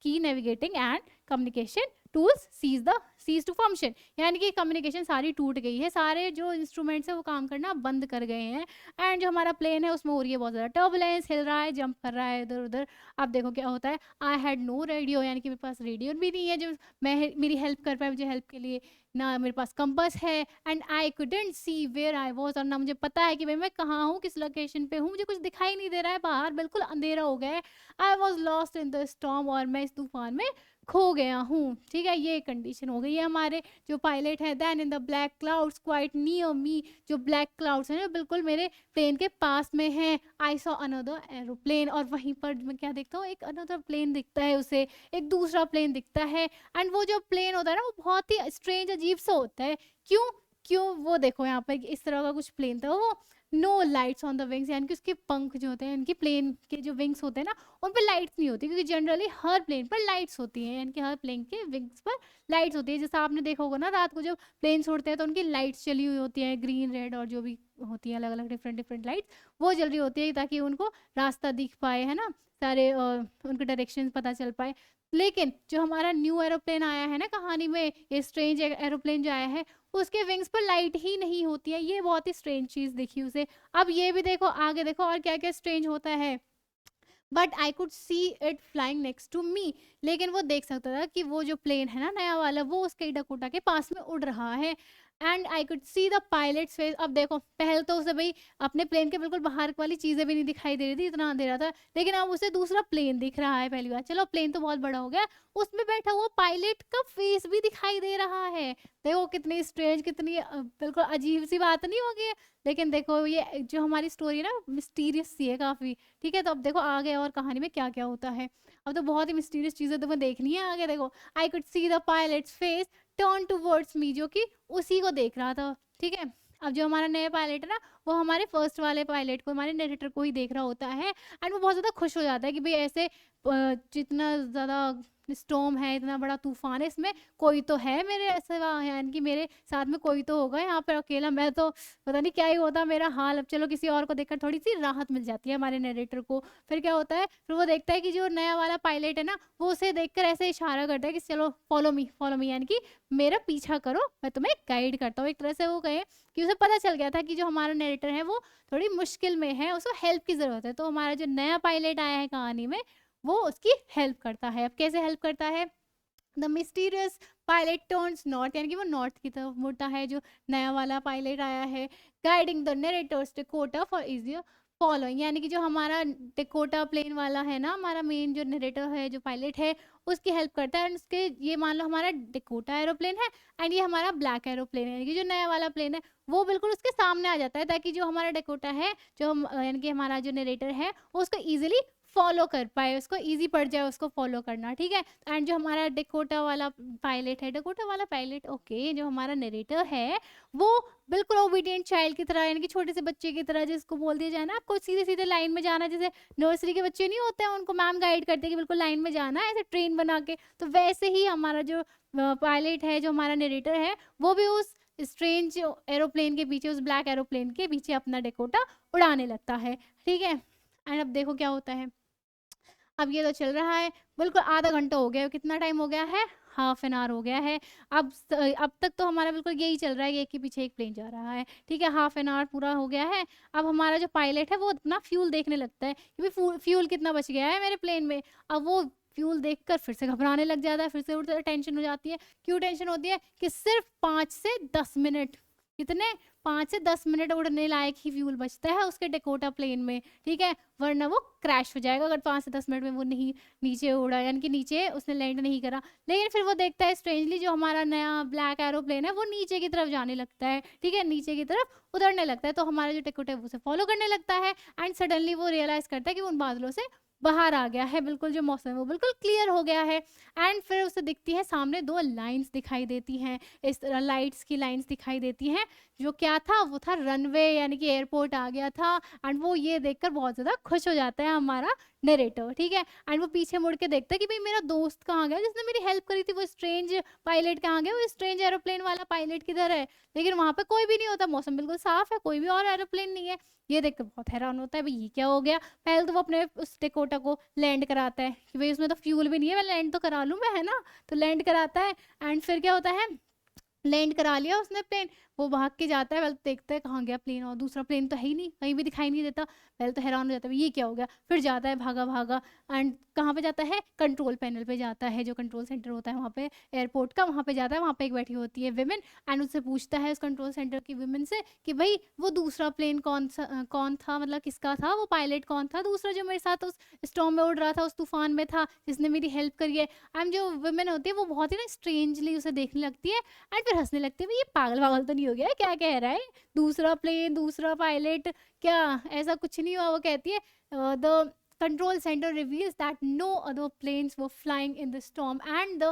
key navigating and communication tools cease to function, यानी कि कम्युनिकेशन सारी टूट गई है, सारे जो इंस्ट्रूमेंट्स है वो काम करना बंद कर गए हैं। एंड जो हमारा प्लेन है उसमें हो रही है बहुत ज़्यादा टर्बुलेंस, हिल रहा है, जंप कर रहा है इधर उधर। अब देखो क्या होता है, आई हैड नो रेडियो, यानी कि मेरे पास रेडियो भी नहीं है जो मैं मेरी हेल्प कर पाए, मुझे हेल्प के लिए ना मेरे पास कंपास है। And I couldn't see where I was, और ना मुझे पता है कि भाई मैं कहाँ हूँ, किस लोकेशन पे हूँ, मुझे कुछ दिखाई नहीं दे रहा है, बाहर बिल्कुल अंधेरा हो गया है। I was lost in the storm, और मैं इस तूफान में खो गया हूँ, ठीक है? ये कंडीशन हो गई है हमारे जो पायलट है। Then in the black clouds quite near me, जो ब्लैक क्लाउड्स हैं बिल्कुल मेरे प्लेन के पास में हैं। आई सॉ अनदर एरोप्लेन, और वहीं पर मैं क्या देखता हूँ, एक अनदर प्लेन दिखता है उसे, एक दूसरा प्लेन दिखता है। एंड वो जो प्लेन होता है ना वो बहुत ही स्ट्रेंज अजीब सा होता है। क्यों? क्यों? वो देखो यहाँ पर इस तरह का कुछ प्लेन था वो। No lights on the wings, यानी कि उसके पंख जो होते हैं, इनकी प्लेन के जो विंग्स होते हैं ना उन पर लाइट्स नहीं होती, क्योंकि जनरली हर प्लेन पर लाइट्स होती हैं, यानी कि हर प्लेन के विंग्स पर लाइट्स होती है। जैसा आपने देखा होगा ना, रात को जब प्लेन छोड़ते हैं तो उनकी लाइट्स चली हुई होती हैं, ग्रीन रेड और जो भी होती है अलग अलग डिफरेंट डिफरेंट लाइट्स, वो जल रही होती है ताकि उनको रास्ता दिख पाए, है ना, सारे उनके डायरेक्शन पता चल पाए। लेकिन जो हमारा न्यू एरोप्लेन आया है ना कहानी में, ये स्ट्रेंज एरोप्लेन जो आया है, उसके विंग्स पर लाइट ही नहीं होती है। ये बहुत ही स्ट्रेंज चीज दिखी उसे। अब ये भी देखो, आगे देखो और क्या क्या स्ट्रेंज होता है। But I could see it flying next to me, लेकिन वो देख सकता था कि वो जो प्लेन है ना नया वाला, वो उसके डकोटा के पास में उड़ रहा है। And I could see the pilots face. अब देखो, पहले तो उसे भाई अपने प्लेन के बिल्कुल बाहर वाली चीजें भी नहीं दिखाई दे रही थी, इतना अंधेरा था, लेकिन अब उसे दूसरा प्लेन दिख रहा है पहली बार। चलो प्लेन तो बहुत बड़ा हो गया, उसमें बैठा हुआ पायलट का फेस भी दिखाई दे रहा है। देखो कितनी स्ट्रेंज, कितनी बिल्कुल अजीब सी बात नहीं होगी। लेकिन देखो ये जो हमारी स्टोरी है ना, मिस्टीरियस सी है काफी, ठीक है? तो अब देखो आगे और कहानी में क्या क्या होता है। अब तो बहुत ही मिस्टीरियस चीजें तुम्हें देखनी है आगे। देखो, आई could see the pilots face turn towards me, जो कि उसी को देख रहा था, ठीक है? अब जो हमारा नया पायलट है ना, वो हमारे फर्स्ट वाले पायलट को, हमारे नरेटर को ही देख रहा होता है। एंड वो बहुत ज़्यादा खुश हो जाता है कि भाई ऐसे जितना ज़्यादा स्टॉर्म है, इतना बड़ा तूफान है, इसमें कोई तो है मेरे सिवा, यानी कि मेरे साथ में कोई तो होगा। यहाँ पर अकेला मैं तो पता नहीं क्या ही होता मेरा हाल। अब चलो किसी और को देखकर थोड़ी सी राहत मिल जाती है हमारे नरेटर को। फिर क्या होता है, फिर वो देखता है कि जो नया वाला पायलट है ना, वो उसे देखकर ऐसे इशारा करता है कि चलो फॉलो मी, यानी कि मेरा पीछा करो, मैं तुम्हें गाइड करता हूँ। एक तरह से वो कहे कि उसे पता चल गया था कि जो हमारा नरेटर है वो थोड़ी मुश्किल में है, उसको हेल्प की ज़रूरत है। तो हमारा जो नया पायलट आया है कहानी में, वो उसकी हेल्प करता है। अब कैसे हेल्प करता है? The mysterious pilot turns north, यानी कि वो नॉर्थ की तरफ मुड़ता है, जो नया वाला पायलट आया है। Guiding the narrator's Dakota for easier following, यानी कि जो हमारा डकोटा प्लेन वाला है ना, हमारा मेन जो नरेटर है, जो पायलट है, उसकी हेल्प करता है। एंड उसके ये मान लो हमारा डकोटा एरोप्लेन है, एंड ये हमारा ब्लैक एरोप्लेन है, यानी कि जो नया वाला प्लेन है वो बिल्कुल उसके सामने आ जाता है, ताकि जो हमारा डकोटा है, जो हम यानी कि हमारा जो नरेटर है, वो उसको ईजिली फॉलो कर पाए, उसको ईजी पड़ जाए उसको फॉलो करना, ठीक है? एंड जो हमारा डकोटा वाला पायलट है, डकोटा वाला पायलट, ओके, जो हमारा नरेटर है, वो बिल्कुल ओबीडियंट चाइल्ड की तरह, यानी कि छोटे से बच्चे की तरह, जिसको बोल दिया जाए ना आपको सीधे सीधे लाइन में जाना, जैसे नर्सरी के बच्चे नहीं होते हैं, उनको मैम गाइड करते हैं कि बिल्कुल लाइन में जाना है, ऐसे ट्रेन बना के। तो वैसे ही हमारा जो पायलट है, जो हमारा नरेटर है, वो भी उस स्ट्रेंज एरोप्लेन के पीछे, उस ब्लैक एरोप्लेन के पीछे अपना डकोटा उड़ाने लगता है, ठीक है? एंड अब देखो क्या होता है। अब ये तो चल रहा है, बिल्कुल आधा घंटा हो गया है, कितना टाइम हो गया है, हाफ एन आवर हो गया है। अब तक तो हमारा बिल्कुल यही चल रहा है कि एक के पीछे एक प्लेन जा रहा है, ठीक है, हाफ एन आवर पूरा हो गया है। अब हमारा जो पायलट है वो अपना फ्यूल देखने लगता है कि भाई फ्यूल कितना बच गया है मेरे प्लेन में। अब वो फ्यूल देखकर फिर से घबराने लग जाता है, फिर से उठता टेंशन हो जाती है। क्यों टेंशन होती है कि सिर्फ 5 से 10 मिनट, कितने, 5 से 10 मिनट उड़ने लायक ही फ्यूल बचता है उसके डेकोटा प्लेन में, ठीक है, वरना वो क्रैश हो जाएगा अगर 5 से 10 मिनट में वो नहीं नीचे उड़ा, यानी कि नीचे उसने लैंड नहीं करा। लेकिन फिर वो देखता है स्ट्रेंजली जो हमारा नया ब्लैक एरोप्लेन है वो नीचे की तरफ जाने लगता है, ठीक है, नीचे की तरफ उतरने लगता है। तो हमारा जो डेकोटा है वो उसे फॉलो करने लगता है एंड सडनली वो रियलाइज करता है कि वो उन बादलों से बाहर आ गया है, बिल्कुल जो मौसम है वो बिल्कुल क्लियर हो गया है। एंड फिर उसे दिखती है सामने 2 लाइंस दिखाई देती हैं, इस तरह लाइट्स की लाइंस दिखाई देती हैं। जो क्या था, वो था रनवे, यानी कि एयरपोर्ट आ गया था। एंड वो ये देखकर बहुत ज़्यादा खुश हो जाता है हमारा नरेटर, ठीक है। एंड वो पीछे मुड़ के देखता है कि भाई मेरा दोस्त कहाँ गया जिसने मेरी हेल्प करी थी, वो स्ट्रेंज पायलट कहाँ गया, वो स्ट्रेंज एरोप्लेन वाला पायलट किधर है। लेकिन वहाँ पे कोई भी नहीं होता, मौसम बिल्कुल साफ है, कोई भी और एरोप्लेन नहीं है। ये देखकर बहुत हैरान होता है, भाई ये क्या हो गया। पहले तो वो अपने उस डेकोटा को लैंड कराता है कि भाई उसमें तो फ्यूल भी नहीं है, मैं लैंड तो करा लूँ मैं, है ना। तो लैंड कराता है एंड फिर क्या होता है, लैंड करा लिया उसने प्लेन। वो भाग के जाता है, पहले तो देखता है कहाँ गया प्लेन, और दूसरा प्लेन तो है ही नहीं, कहीं भी दिखाई नहीं देता। पहले तो हैरान हो जाता है ये क्या हो गया। फिर जाता है भागा भागा एंड कहाँ पे जाता है, कंट्रोल पैनल पे जाता है, जो कंट्रोल सेंटर होता है वहाँ पे एयरपोर्ट का, वहाँ पे जाता है। वहाँ पे एक बैठी होती है विमेन एंड उससे पूछता है उस कंट्रोल सेंटर की विमेन से कि भाई वो दूसरा प्लेन कौन था, मतलब किसका था, वो पायलट कौन था दूसरा जो मेरे साथ उस स्टॉर्म में उड़ रहा था, उस तूफान में था, जिसने मेरी हेल्प करी है। एंड जो विमेन होती है वो बहुत ही ना स्ट्रेंजली उसे देखने लगती है एंड फिर हंसने लगती है, ये पागल पागल तो नहीं हो गया, क्या कह रहा है, दूसरा प्लेन दूसरा पायलट, क्या ऐसा कुछ नहीं हुआ। वो कहती है the control center reveals that no other planes were flying in the storm and the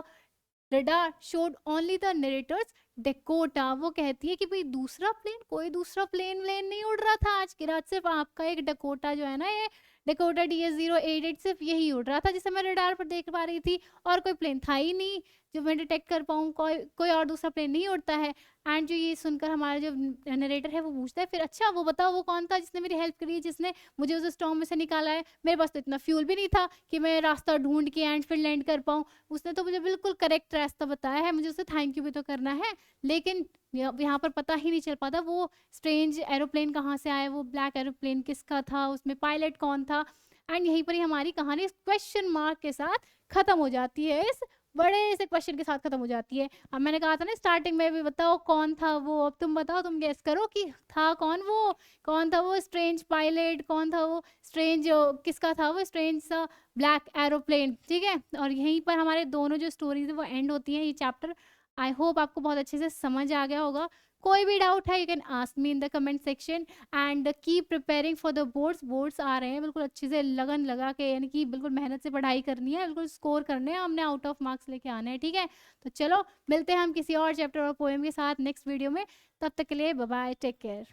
radar showed only the narrator's Dakota। वो कहती है कि भाई दूसरा प्लेन, कोई दूसरा प्लेन व्लेन नहीं उड़ रहा था आज की रात, सिर्फ आपका एक डकोटा जो है ना, ये डकोटा DS-088 सिर्फ यही उड़ रहा था जिसे मैं रडार पर देख पा रही थी, और कोई प्लेन था ही नहीं जो मैं डिटेक्ट कर पाऊँ, कोई और दूसरा प्लेन नहीं उड़ता है। एंड जो ये सुनकर हमारा जो नरेटर है वो पूछता है फिर अच्छा वो बताओ वो कौन था जिसने मेरी हेल्प करी, जिसने मुझे उस स्टॉर्म में से निकाला है। मेरे पास तो इतना फ्यूल भी नहीं था कि मैं रास्ता ढूंढ के एंड फिर लैंड कर पाऊँ। उसने तो मुझे बिल्कुल करेक्ट रास्ता बताया है, मुझे उसे थैंक यू भी तो करना है। लेकिन यहाँ पर पता ही नहीं चल पाता वो स्ट्रेंज एरोप्लेन कहाँ से आया, वो ब्लैक एरोप्लेन किसका था, उसमें पायलट कौन था। एंड यहीं पर ही हमारी कहानी क्वेश्चन मार्क के साथ खत्म हो जाती है, इस बड़े से क्वेश्चन के साथ खत्म हो जाती है। अब मैंने कहा था ना स्टार्टिंग में भी, बताओ कौन था वो, अब तुम बताओ, तुम गेस करो कि था कौन वो, कौन था वो स्ट्रेंज पायलट, कौन था वो स्ट्रेंज, किसका था वो स्ट्रेंज सा ब्लैक एरोप्लेन, ठीक है। और यहीं पर हमारे दोनों जो स्टोरीज है वो एंड होती हैं, ये चैप्टर। आई होप आपको बहुत अच्छे से समझ आ गया होगा। कोई भी डाउट है you can ask me in the comment section and keep preparing for the boards आ रहे हैं, बिल्कुल अच्छे से लगन लगा के, यानी कि बिल्कुल मेहनत से पढ़ाई करनी है, बिल्कुल स्कोर करने हैं हमने, आउट ऑफ मार्क्स लेके आने हैं, ठीक है। तो चलो मिलते हैं हम किसी और चैप्टर और पोएम के साथ नेक्स्ट वीडियो में, तब तक के लिए बाय बाय, टेक केयर।